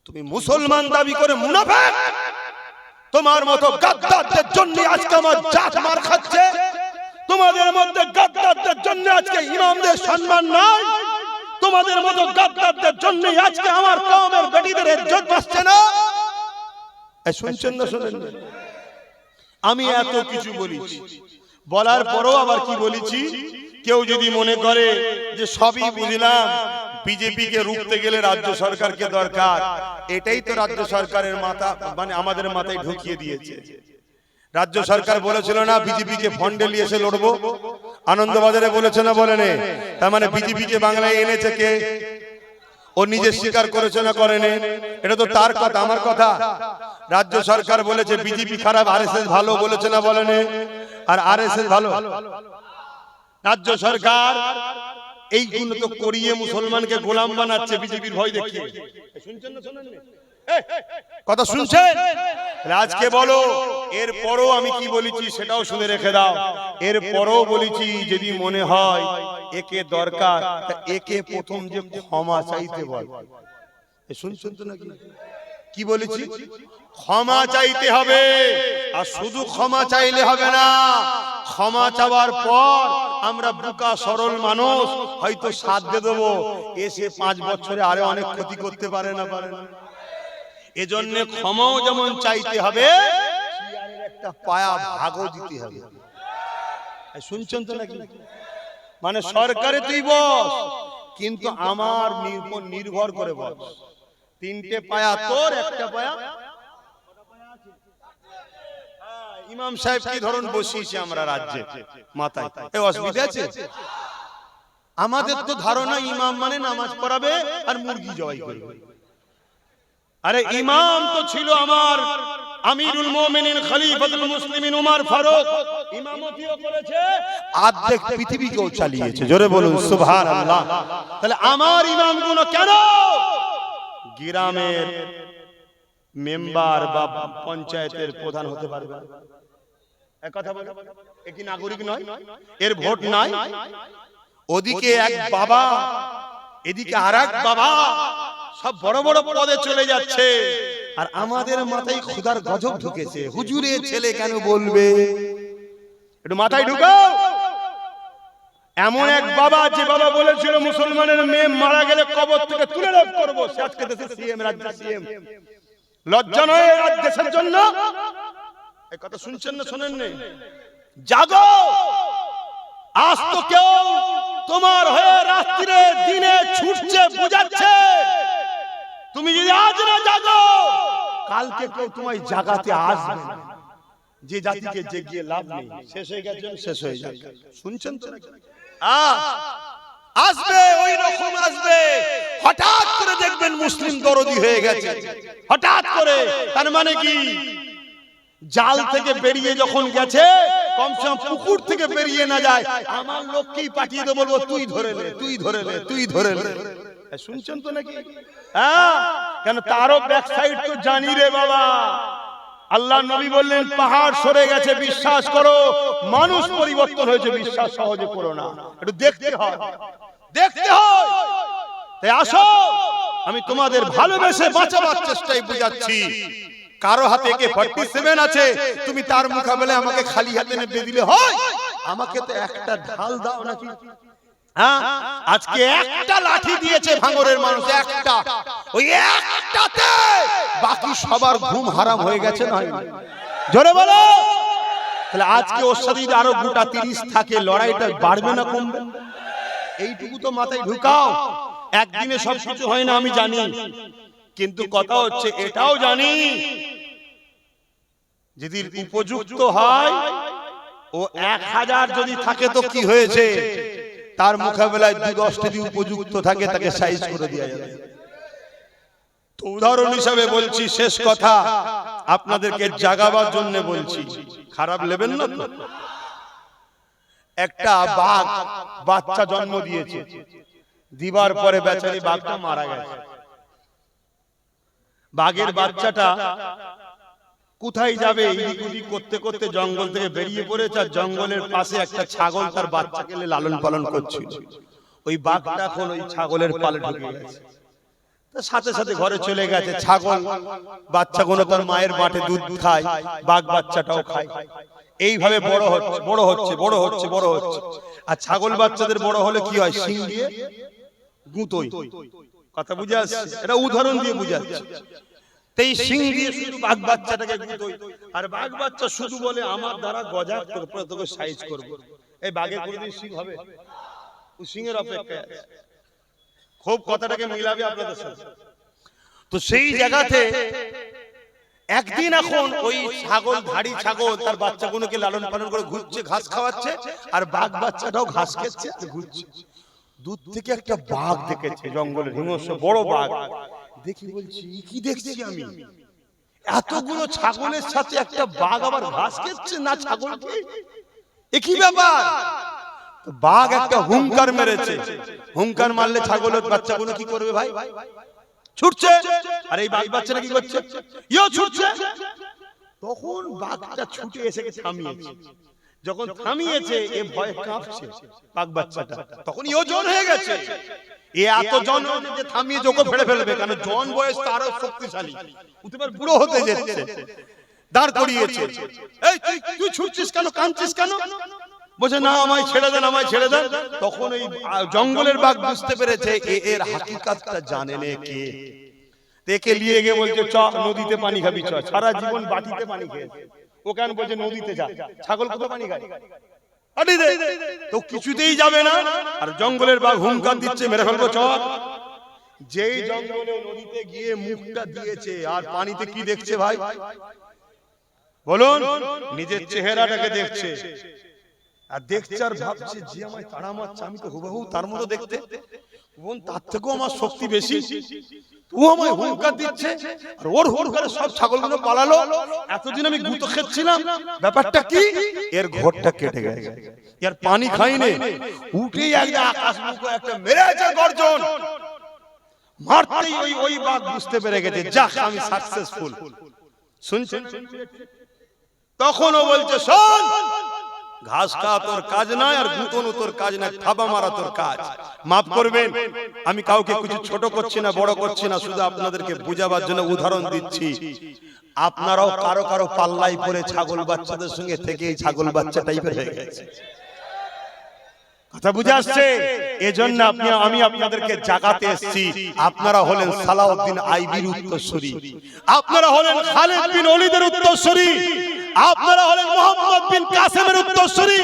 Speaker 2: তুমি মুসলমান দাবি করে মুনাফিক। তোমার মতো গাদ্দারদের জন্য আজকে আমার জাত মার খাচ্ছে। তোমাদের মধ্যে গাদ্দারদের জন্য আজকে ইমামদের সম্মান নাই। তোমাদের মতো গাদ্দারদের জন্য আজকে আমার কওমের বেটিদের ইজ্জত বাঁচছে না। শুনছেন না? শুনেন? আমি এত কিছু বলেছি, বলার পরও আবার কি বলেছি? কেউ যদি মনে করে যে সবই বুঝলাম, বিজেপিকে রুখতে গেলে রাজ্য সরকারকে দরকার, এটাই তো রাজ্য সরকারের মাথা মানে আমাদের মাথায় ঢুকিয়ে দিয়েছে। রাজ্য সরকার বলেছিল না বিজেপিকে ফন্ডে নিয়ে এসে লড়বো, আনন্দবাজারে বলেছে না বলেনি? তার মানে বিজেপিকে বাংলায় এনেছে কে? ও নিজে স্বীকার করেছে না করেনি? এটা তো তার কথা, আমার কথা। রাজ্য সরকার বলেছে বিজেপি খারাপ, আরএসএস ভালো, বলেছে না বলেনি? আর আরএসএস ভালো। রাজ্য সরকার এইগুলো তো করিয়ে মুসলমানকে গোলাম বানাচ্ছে বিজেপির ভয় দেখিয়ে। শুনছেন না শোনেন না? কথা শুনছেন? আজকে বলো, এরপরও আমি কি বলেছি সেটাও শুনে রেখে দাও। এরপরও বলেছি যদি মনে হয় একে দরকার, তা একে প্রথম যে ক্ষমা চাইতে বল। শুনছেন তো নাকি? কি বলেছি? ক্ষমা চাইতে হবে। আর শুধু ক্ষমা চাইলে হবে না, ক্ষমা চাওয়ার পর আমরা বোকা সরল মানুষ হয়তো সাথ দিয়ে দেবো, এসে 5 বছরে আরে অনেক ক্ষতি করতে পারে না। এজন্য ক্ষমাও যেমন চাইতে হবে, একটা পায়া ভাগও দিতে হবে। শুনছেন তো নাকি? মানে সরকারে তুই বস, কিন্তু আমার উপর নির্ভর করে বস। 3টে পায়া তোর, একটা পায়া ইমাম সাহেব কি ধরুন বসিয়েছি আমরা রাজ্যে মাথায়, এই অসুবিধা আছে? আমাদের তো ধারণা ইমাম মানে নামাজ পড়াবে আর মুরগি জবাই করবে। আরে ইমাম তো ছিল আমার আমিরুল মুমিনিন খলিফাতুল মুসলিমিন উমর ফারুক, ইমামতিও করেছে, অর্ধেক পৃথিবীকেও চালিয়েছে। জোরে বলুন সুবহানাল্লাহ। তাহলে আমার ইমামগুলো কেন গ্রামের মেম্বার বা পঞ্চায়েতের প্রধান হতে পারবে? এক কথা বলে, এ কি নাগরিক নয়? এর ভোট নাই? ওদিকে এক বাবা, এদিকে আরেক বাবা, সব বড় বড় পদে চলে যাচ্ছে, আর আমাদের মাথায় খোদার গজব ঢুকেছে। হুজুরের ছেলে কেন বলবে? একটু মাথায় ঢুকাও। এমন এক বাবা, যে বাবা বলেছিল মুসলমানের মেয়ে মারা গেলে কবর থেকে তুলে রোধ করবো, সে আজকে দেশের সিএম, রাজ্যের সিএম। লজ্জা নয় এই দেশের জন্য? এই কথা শুনছেন না শোনেন না? জাগো, আজ তো কেউ তোমার হয়ে রাত্রিরে দিনে ছুটছে, বুঝাচ্ছে। তুমি যদি আজ না জাগো, কালকে কেউ তোমায় জাগাতে আসবে না। যে জাতিকে জেগিয়ে লাভ নেই, শেষ হয়ে গেছে, শেষ হয়ে যাবে। শুনছেন তো? আসবে, ওই রকম আসবে। হঠাৎ করে দেখবেন মুসলিম দরদি হয়ে গেছে, হঠাৎ করে। তার মানে কি? জাল থেকে বেরিয়ে যখন গেছে, কমসে কম পুকুর থেকে বেরিয়ে না যায়, আমার লোককেই পাঠিয়ে দেবো, বলবো তুই ধরে নে, তুই ধরে নে, তুই ধরে নে। শুনছেন তো নাকি? হ্যাঁ, কেন তারও ব্যাক সাইড তো জানি রে বাবা। আল্লাহ নবী বললেন পাহাড় সরে গেছে বিশ্বাস করো, মানুষ পরিবর্তন হয়েছে বিশ্বাস সহজে করো না, একটু দেখতে হয়, দেখতে হয়। তাই আসো, আমি তোমাদের ভালোবেসে বাঁচাবার চেষ্টাই বুঝাচ্ছি। কারো হাতে AK-47 আছে, তুমি তার মোকাবেলায় আমাকে খালি হাতে নেবে দিলে হয়? আমাকে তো একটা ঢাল দাও নাকি? হ্যাঁ, আজকে একটা লাঠি দিয়েছে ভাঙরের মানুষ, একটা, ওই একটাতে বাকি সবার ঘুম হারাম হয়ে গেছে না? জোরে বলো। তাহলে আজকে ওর সাথে যদি আরো গোটা 30 থাকে, লড়াইটা বাড়বে না কমবে? এইটুকু তো মাথায় ঢুকাও। একদিনে সবকিছু হয় না আমি জানি, কিন্তু কথা হচ্ছে এটাও জানি, যদি উপযুক্ত হয়, ও 1000 যদি থাকে তো কি হয়েছে, তার মোকাবেলায় 2-10 যদি উপযুক্ত থাকে, তাকে সাইজ করে দেওয়া যাবে। তো উদাহরণ হিসাবে বলছি, শেষ কথা আপনাদেরকে জাগাবার জন্য বলছি, খারাপ নেবেন না তো। একটা বাঘ বাচ্চা জন্ম দিয়েছে, দিবার পরে বেচারি বাঘটা মারা গেছে। বাঘের বাচ্চাটা কোথায় যাবে, এদিক ওদিক করতে করতে জঙ্গল থেকে বেরিয়ে পড়েছে, আর জঙ্গলের পাশে একটা ছাগল তার বাচ্চাকে লালন পালন করছিল। ওই বাঘটা এখন ওই ছাগলের পালে ঢুকে গেছে, তার সাথে সাথে ঘরে চলে গেছে। ছাগল বাচ্চাগুলো তার মায়ের মাঠে দুধ খায়, বাঘ বাচ্চাটাও খায়। এইভাবে বড় হচ্ছে, বড় হচ্ছে, বড় হচ্ছে, বড় হচ্ছে। আর ছাগল বাচ্চাদের বড় হলে কি হয়, শিং দিয়ে গুঁতোয়। কথা বুঝে আসছে? এটা উদাহরণ দিয়ে বুঝাচ্ছে। এই শিং দিয়ে শুধু বাঘ বাচ্চাটাকে গুঁতোয়, আর বাঘ বাচ্চা শুধু বলে আমার দ্বারা গজা করে তোকে সাইজ করব। এই বাঘের কোনোদিন শিং হবে? ও শিংয়ের অপেক্ষায় আছে। খুব কথাটাকে মিলাবে আপনাদের সাথে। তো সেই জায়গাতে একদিন এখন ওই ছাগল, ধাড়ি ছাগল তার বাচ্চাগুলোকে লালন পালন করে ঘুরছে, ঘাস খাওয়াচ্ছে, আর বাঘ বাচ্চাটাও ঘাস খেচ্ছে, ঘুরছে। দূর থেকে একটা বাঘ দেখেছে, জঙ্গলের হিংস্র বড় বাঘ। দেখি বলছি কি দেখছি আমি, এতগুলো ছাগলের সাথে একটা বাঘ আবার ঘাস খেচ্ছে না ছাগলকে, এ কি ব্যাপার? বাঘ একটা হুঙ্কার মেরেছে, হুঙ্কার মারলে ছাগলের বাচ্চাগুলো কি করবে ভাই? ছুটছে। আর এই বাঘ বাচ্চারা কি করছে? ইও ছুটছে। তখন বাঘটা ছুটে এসে থামিয়েছে। যখন থামিয়েছে এ ভয়ে কাঁপছে বাঘ বাচ্চাটা, তখন ইও জন হয়ে গেছে। এ এত জন যে থামিয়ে ওকে ফেলে ফেলবে, কারণ জন বয়স তারও শক্তিশালী, বুড়ো হতে যাচ্ছে। দাঁড় করিয়েছে। এই তুই ছুটছিস কেন, কাঁদছিস কেন? বলছে না আমায় ছেড়ে দেন, আমায় ছেড়ে দেন। তখন এই জঙ্গলের বাঘ বুঝতে পেরেছে এর হাকিকাতটা জানে না কে। দেখে নিয়ে গিয়ে বলছে চ নদীতে পানি খাবি, চ। সারা জীবন বাটিতে পানি খেয়েছে, ও কেন বলছে নদীতে যা। ছাগল কোথায় পানি খায়? তো কিছুতেই যাবে না। আর জঙ্গলের বাঘ হুঙ্কার দিচ্ছে মেরে ফেলবো চ। যেই জঙ্গলে নদীতে গিয়ে মুখটা দিয়েছে আর পানিতে কি দেখছে ভাই বলুন? নিজের চেহারাটাকে দেখছে। আর দেখছে আর ভাবছে যে আমায় তাড়া মারছে, আমি তো হুবহু তার মতো দেখতে, তার থেকেও আমার শক্তি বেশি। ও আমায় হুঙ্কার দিচ্ছে আর ওর হুঙ্কারে সব ছাগলগুলো পালালো। এতদিন আমি গুঁতো খেচ্ছিলাম, ব্যাপারটা কি? এর ঘরটা কেটে গেছে, এর পানি খাইনি। উঠেই একটা আকাশ মুখে একটা মেরেছে গর্জন। মারতেই ওই বাঘ বুঝতে পেরে গেছে যাক আমি সাকসেসফুল। শুনছেন? তখন ও বলছে শোন, ঘাস খাওয়া তোর কাজ নয় আর গুঁতনো তোর কাজ নয়, থাবা মারা তোর কাজ। মাফ করবেন, আমি কাউকে কিছু ছোট করছি না, বড় করছি না, শুধু আপনাদেরকে বুঝাবার জন্য উদাহরণ দিচ্ছি। আপনারাও কারো কারো পাল্লাই পড়ে ছাগল বাচ্চাদের সঙ্গে থেকে এই ছাগল বাচ্চা টাইপের হয়ে গেছে। কথা বুঝে আসছে? এজন্য আমি আপনাদেরকে জাগাতে এসেছি। আপনারা হলেন সালাউদ্দিন আইবির উত্তরসূরি, আপনারা হলেন খালিদ বিন ওলীদের উত্তরসূরি, আপনারা হলেন মোহাম্মদ বিন কাসেমের উত্তরসূরি,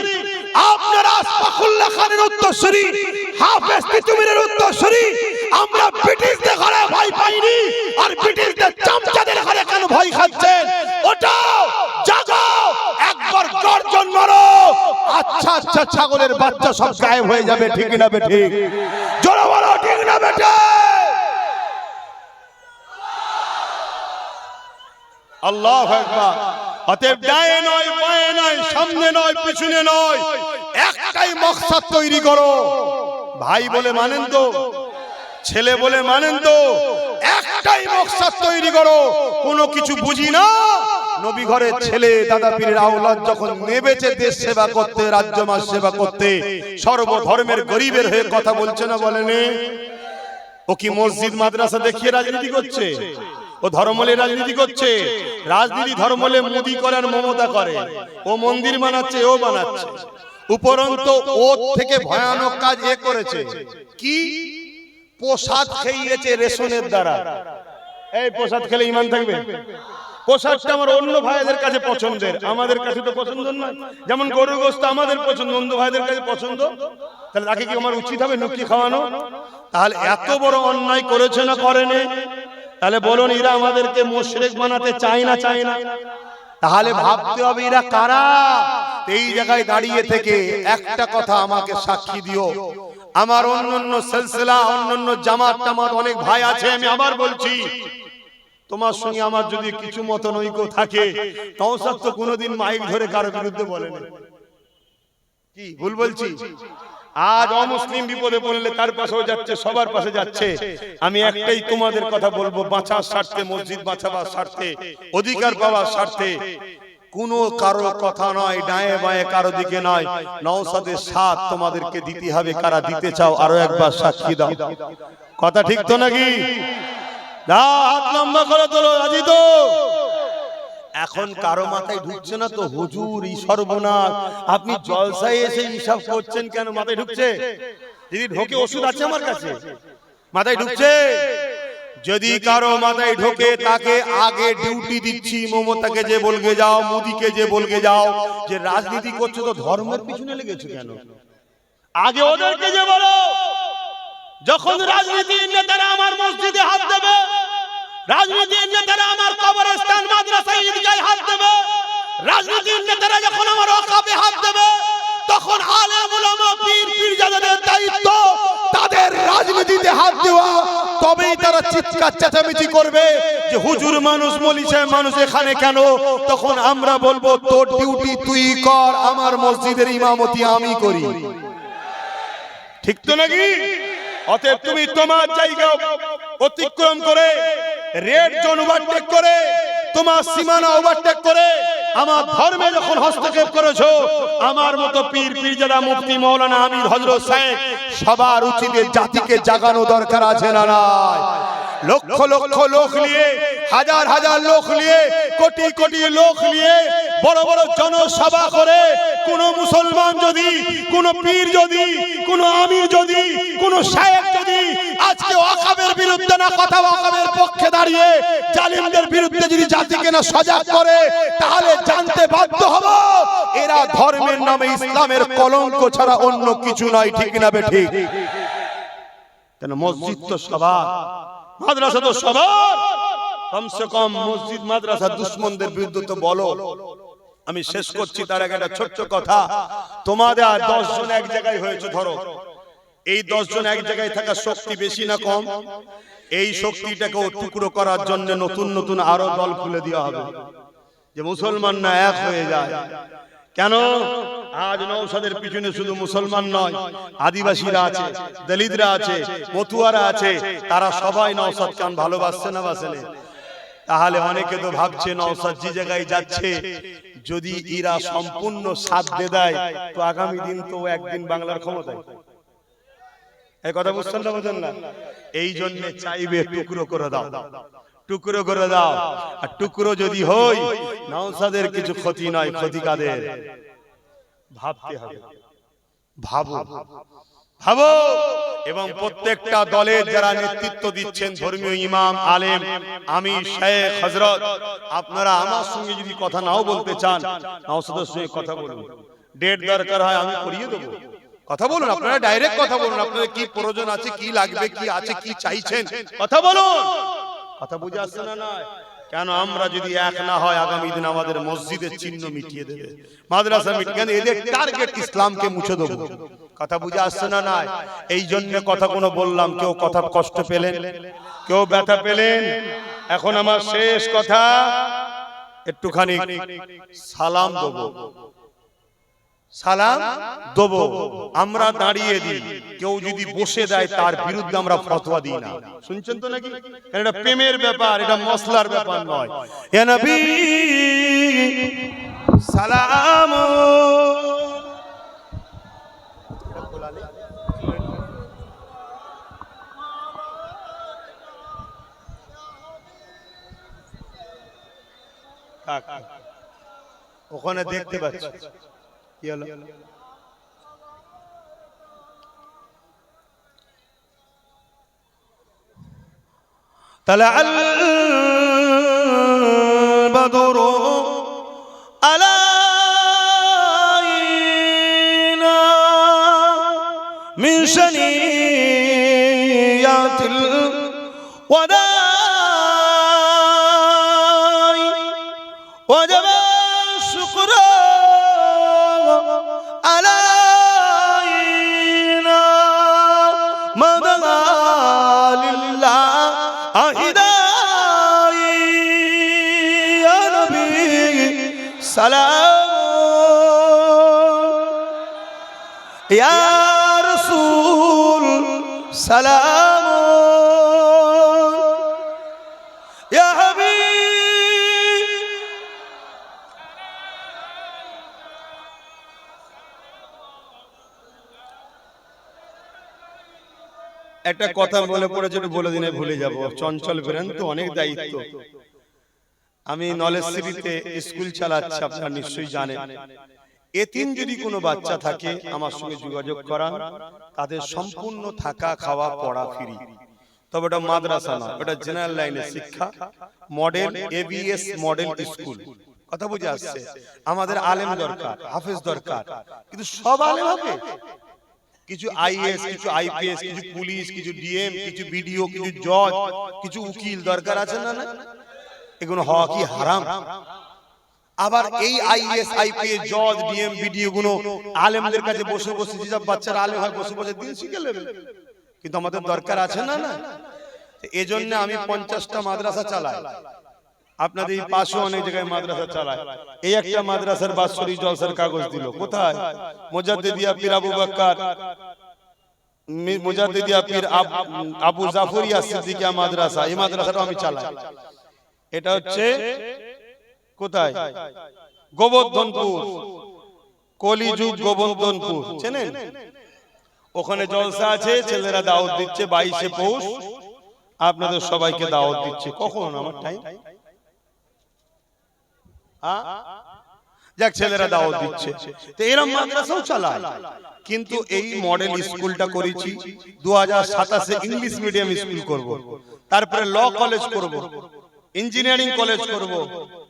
Speaker 2: আপনারা আশফাকুল্লাহ খানের উত্তরসূরি, হাফেজ তিতুমীরের উত্তরসূরি। আমরা ব্রিটিশদের ঘরে ভয় পাইনি, আর ব্রিটিশদের চামচাদের ঘরে কেন ভয় খাচ্ছেন? ওটাও জাগাও, একবার গর্জন মারো। আচ্ছা আচ্ছা ছাগলের বাচ্চা সব গায়েব হয়ে যাবে, ঠিক না বেঠি? জোরে বলো ঠিক না বেঠি? আল্লাহু আকবার। অতএব ডায়ে নয়, বায়ে নয়, সামনে নয়, পিছনে নয়, একটাই মকসদ তৈরি করো। ভাই বলে মানেন তো? ছেলে বলে মানেন তো? একটাই মকসদ তৈরি করো। কোনো কিছু বুঝি না। নবী ঘরের ছেলে দাদা পীরের আওলাদ যখন নেবেছে দেশ সেবা করতে, রাজ্য মাস সেবা করতে, সর্বধর্মের গরিবের হয়ে কথা বলছে না বলেনি? ও কি মসজিদ মাদ্রাসা দেখিয়ে রাজনীতি করছে? ও ধর্মলে রাজনীতি করছে? রাজনীতি ধর্মলে মোদি করে আর মমতা করে। ও মন্দির বানাচ্ছে, ও বানাচ্ছে। উপরন্ত ওর থেকে ভয়ানক কাজ এ করেছে কি? প্রসাদ খেয়েছে রেশনের দ্বারা। এই প্রসাদ খেলে ঈমান থাকবে? প্রসাদটা আমার অন্য ভাইদের কাছে পছন্দের, আমাদের কাছে তো পছন্দ নয়। যেমন গরুর গোশত আমাদের পছন্দ, অন্য ভাইদের কাছে পছন্দ। তাহলে তাকে কি আমার উচিত হবে নুকি খাওয়ানো? তাহলে এত বড় অন্যায় করেছে না করেনি? তাহলে বলুন এরা আমাদেরকে মুশরিক বানাতে চায় না, চায় না? তাহলে ভাবতে হবে এরা কারা। এই জায়গায় দাঁড়িয়ে থেকে একটা কথা আমাকে সাক্ষী দিও। আমার অন্যান্য সিলসিলা, অন্যান্য জামাত টামাত অনেক ভাই আছে, আমি আবার বলছি, তোমার সঙ্গে আমার যদি কিছু মতনৈক্য থাকে, নওশাদ তো কোনোদিন মাইক ধরে কারো বিরুদ্ধে বলেনি। কি ভুল বলছি? আজ অমুসলিম বিপদে পড়লে তার পাশেও যাচ্ছে, সবার পাশে যাচ্ছে। আমি একটাই তোমাদের কথা বলবো, বাঁচার স্বার্থে, মসজিদ বাঁচাবার স্বার্থে, অধিকার পাওয়ার স্বার্থে কোনো কারো কথা নয়, ডায়ে বাঁয়ে কারো দিকে নয়। নওশাদের সাথ তোমাদেরকে দিতে হবে। কারা দিতে চাও আরো একবার সাক্ষী দাও। কথা ঠিক তো নাকি? হাত লম্বা করে তোলো, রাজি তো? এখন কারো মাথায় ঢুকছে না তো হুজুর এই সর্বনাশ, আপনি জলসায় এসে হিসাব করছেন কেন? মাথায় ঢুকছে? যদি ঢোকে ওষুধ আছে আমার কাছে। মাথায় ঢুকছে? যদি কারো মাথায় ঢোকে তাকে আগে ডিউটি দিচ্ছি। মমতাকে যে বলকে যাও, মোদিকে যে বলকে যাও যে রাজনীতি করছো তো ধর্মের পিছনে লেগেছো কেন? আগে ওদেরকে যে বলো, যখন রাজনীতির নেতারা আমার মসজিদে হাত দেবে, রাজনীতির নেতারা আমার কবরস্থান, মাদ্রাসা, ঈদগাহে হাত দেবে, রাজনীতির নেতারা যখন আমার ওয়াকফে হাত দেবে, তখন আলেম উলামা, পীর পীরজাদাদের দায়িত্ব তাদের রাজনীতিতে হাত দেওয়া। তবেই তারা চিৎকার চেঁচামেচি করবে যে হুজুর মানুষ, মৌলভী সাহেব মানুষ এখানে কেন? তখন আমরা বলবো তোর ডিউটি তুই কর, আমার মসজিদের ইমামতি আমি করি। ঠিক তো নাকি? অতএব তুমি তোমার জায়গা অতিক্রম করে, রেড জোন ওভারটেক করে, তোমার সীমানা ওভারটেক করে আমার ধর্মে যখন হস্তক্ষেপ করেছো, আমার মতো পীর পীরজাদা মুফতি মাওলানা আমির হযরত সাহেব সবার উচিত জাতিকে জাগানো দরকার আছে না নাই? লক্ষ লক্ষ লোক নিয়ে, হাজার হাজার লোক নিয়ে, কোটি কোটি লোক নিয়ে বড় বড় জনসভা করে কোন মুসলমান যদি, কোন পীর যদি, কোন আমির যদি, কোন শায়েখ যদি আজকে ওয়াকফের বিরুদ্ধে না কথা, ওয়াকফের পক্ষে দাঁড়িয়ে জালিমদের বিরুদ্ধে যদি জাতিকে না সজাগ করে, তাহলে জানতে বাধ্য হব এরা ধর্মের নামে ইসলামের কলঙ্ক ছাড়া অন্য কিছু নয়। ঠিক না বেঠিক? কেন মসজিদ তো সবার, মাদ্রাসা তো সবার, কমসে কম মসজিদ মাদ্রাসা দুশমনদের বিরুদ্ধে তো বলো। আমি শেষ করছি তার আগে একটা ছোট্ট কথা। তোমাদের 10 জন এক জায়গায় হয়েছে, ধরো এই 10 জন এক জায়গায় থাকার শক্তি বেশি না কম? এই শক্তিটাকে টুকরো করার জন্য নতুন নতুন আরো দল খুলে দেওয়া হবে, যে মুসলমান না এক হয়ে যায়। কেন? আজ নওশাদের পিছনে শুধু মুসলমান নয়, আদিবাসীরা আছে, দলিতরা আছে, মতুয়ারা আছে, তারা সবাই নওশাদ খান ভালোবাসছে না বাসে না? তাহলে অনেকে তো ভাবছে নওশাদ যে জায়গায় যাচ্ছে, যদি এরা সম্পূর্ণ সাথ দিয়ে দেয় তো আগামী দিন তো একদিন বাংলার ক্ষমতায়। এই কথা বুঝছেন না? বুঝেন না? এই জন্য চাইবে টুকরো করে দাও, টুকরো করে দাও। আর টুকরো যদি হয়, নওশাদের কিছু ক্ষতি নয়, ক্ষতি কাদের? ভাবতে হবে, ভাবো ভাবো। এবং প্রত্যেকটা দলের যারা নেতৃত্ব দিচ্ছেন, ধর্মীয় ইমাম, আলেম, আমির, শায়েখ, হযরত, আপনারা আমার সঙ্গে যদি কথা নাও বলতে চান, নওশাদের সঙ্গে কথা বলুন। ডেট দরকার হয় আমি করিয়ে দেবো, কথা বলুন। আপনারা ডাইরেক্ট কথা বলুন, আপনাদের কি প্রয়োজন আছে, কি লাগবে, কি আছে, কি চাইছেন, কথা বলুন। কথা বুঝে আসছে না? না কেন? আমরা যদি এক না হয়, আগামী দিন আমাদের মসজিদের চিহ্ন মিটিয়ে দেবে, মাদ্রাসা মিটিয়ে দেবে, এদের টার্গেট ইসলামকে মুছে দেবো। কথা বুঝে আসছে না? না এই জন্য কথা কোনো বললাম, কেউ কথা কষ্ট পেলেন, কেউ ব্যথা পেলেন? এখন আমার শেষ কথা, একটুখানি সালাম দেবো, সালাম দেবো। আমরা দাঁড়িয়ে দিই, কেউ যদি বসে দেয় তার বিরুদ্ধে আমরা ফতোয়া দিই না। শুনছেন তো নাকি? এটা প্রেমের ব্যাপার, এটা মসলার ব্যাপার নয়। ইয়া নবী সালাম। ওখানে দেখতে পাচ্ছি কি হলো? তালাআল বাদরু আলাইনা মিন শানিয়াতিল ওয়াদাই ওয়াজাবা শুকরা আলাইনা মাদা লিল্লাহ আহিদাই। ইয়া নবী সালাম, ইয়া রাসূল সালাম, ইয়া হাবিব। একটা কথা মনে পড়েছে, বলে দিনে ভুলে যাব। চঞ্চল বেরেন তো, অনেক দায়িত্ব। আমি নলেজ সিটিতে স্কুল চালাচ্ছি, আপনারা নিশ্চয়ই জানেন। এতিম যদি কোনো বাচ্চা থাকে আমার সঙ্গে যোগাযোগ করান, তাদের সম্পূর্ণ থাকা, খাওয়া, পড়া ফ্রি। তবে এটা মাদ্রাসা না, এটা জেনারেল লাইনের শিক্ষা, মডেল এবিএস মডেল স্কুল। কথা বুঝে আসছে? আমাদের আলেম দরকার, হাফেজ দরকার, কিন্তু সব আলেম হবে? কিছু আইএস, কিছু আইপিএস, কিছু পুলিশ, কিছু ডিএম, কিছু বিডিও, কিছু জজ, কিছু উকিল দরকার আছে না? এগুলো হওয়া কি হারাম? আবার এই আইএস, আইপিএস, জজ, ডিএম, বিডিও গুলো আলেমদের কাছে বসে বসে, যেসব বাচ্চারা আলেম হয়, বসে বসে দিন শিখে নেবে। কিন্তু আমাদের দরকার আছে না? এজন্য আমি 50টা মাদ্রাসা চালাই। আপনাদের এই পাশে অনেক জায়গায় মাদ্রাসা চালায়। এই একটা মাদ্রাসার বাৎসরিক জলসার কাগজ দিল, কোথায়? মুজাদ্দিদিয়া পীর আবু বকর মুজাদ্দিদিয়া পীর আবু জাফরিয়া সিদ্দিকিয়া মাদ্রাসা, এই মাদ্রাসাটা আমি চালাই। এটা হচ্ছে কোথায়? গোবর্ধনপুর, কলিযুগ গোবর্ধনপুর, চেনেন? ওখানে জলসা আছে, ছেলেরা দাওয়াত দিচ্ছে 22শে পৌষ, আপনাদের সবাইকে দাওয়াত দিচ্ছে। কখন আমার টাইম? যাক, ছেলেরা দাওয়াত দিচ্ছে, তো এরকম মাদ্রাসাও চালায়। কিন্তু এই মডেল স্কুলটা করেছি 2027-এ ইংলিশ মিডিয়াম স্কুল করব, তারপরে ল কলেজ করব, ইঞ্জিনিয়ারিং কলেজ করব।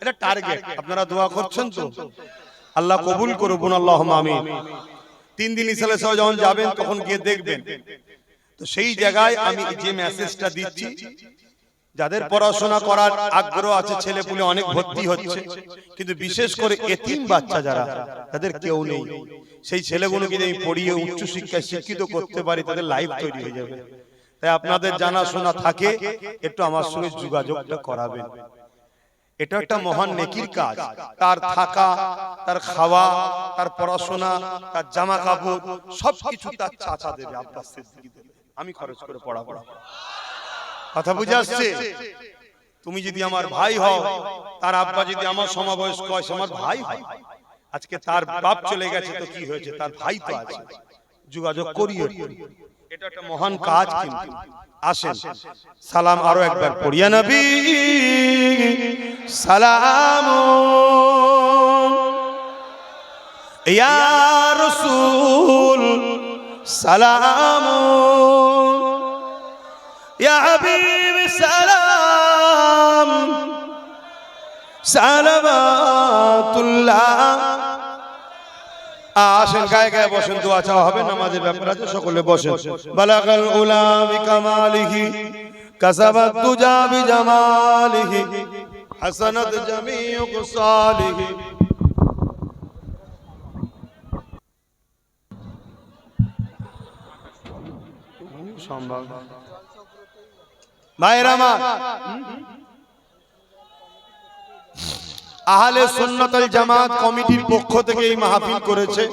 Speaker 2: এটা টার্গেট। আপনারা দোয়া করছেন তো? আল্লাহ কবুল করুন, আল্লাহুম্মা আমিন। 3 দিন ইসলে যখন যাবেন তখন গিয়ে দেখবেন। তো সেই জায়গায় আমি যে মেসেজটা দিচ্ছি, যাদের পড়াশোনা করার আগ্রহ আছে, ছেলেপুলে অনেক ভর্তি হচ্ছে, কিন্তু বিশেষ করে এতিম বাচ্চা যারা, তাদের কেউ নেই, সেই ছেলেগুলোকে যদি আমি পড়িয়ে উচ্চ শিক্ষায় শিক্ষিত করতে পারি, তাদের লাইফ তৈরি হয়ে যাবে। তাই আপনাদের জানাশোনা থাকে, একটু আমার সঙ্গে যোগাযোগটা করাবেন। এটা একটা মহান নেকির কাজ। তার থাকা, তার খাওয়া, তার পড়াশোনা, তার জামা কাপড় সবকিছু তার চাচা দেবে, আব্বাস সিদ্দিকী দেবে, আমি খরচ করে পড়াবো। কথা বুঝে আসছে? তুমি যদি আমার ভাই হও, তার আব্বা যদি আমার সমবয়স্ক হয়, আমার ভাই হয়। আজকে তার বাপ চলে গেছে, তো কি হয়েছে, তার ভাই তো আছে, যোগাযোগ করিয়ে। এটা একটা মহান কাজ। কিন্তু আসেন সালাম আরো একবার পড়িয়া নবী সালাম, ইয়া রাসূল সালাম, ইয়া হাবিব সালাম, সালাওয়াতুল্লাহ। আসেন গায়ে গায়ে বসেন, দোয়া চাওয়া হবে, নামাজের ব্যাপার আছে, সকলে বসেন। বালাগাল উলা বিকামালিহি, কাসাবাত তুজা বিজামালিহি, হাসানাত জামিউ কুসালিহি। সম্ভব ভাইরা আমার, আহলে সুন্নাত ওয়াল জামাত কমিটির পক্ষ থেকে এই মাহফিল করেছে।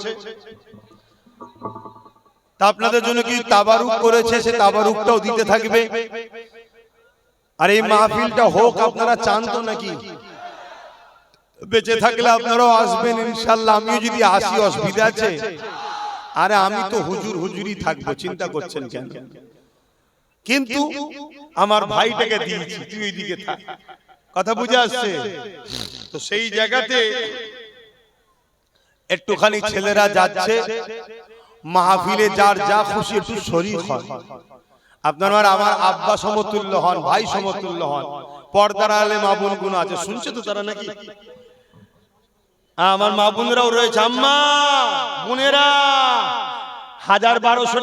Speaker 2: তা আপনাদের জন্য কি তাবারুক করেছে, সে তাবারুকটাও দিতে থাকবে। আর এই মাহফিলটা হোক, আপনারা চান তো নাকি? বেঁচে থাকলে আপনারাও আসবেন ইনশাআল্লাহ। আমিও যদি আসি, অসুবিধা আছে? আরে আমি তো হুজুর হুজুরই থাকবো, চিন্তা করছেন কেন? কিন্তু আমার ভাইটাকে দিয়েছি, তুই এইদিকে থাক। কথা বুঝে আসছে তো? সেই জায়গাতে একটুখানি ছেলেরা যাচ্ছে মাহফিলে, যার যা খুশি একটু শরীক হয়। আপনারা আমার আব্বা সমতুল্য হন, ভাই সমতুল্য হন। পর্দার আলে মা বোন গুণ আছে, শুনছে তো তারা নাকি? আমার মা বোনরাও রয়েছে, আম্মা বোনেরা 1000-1200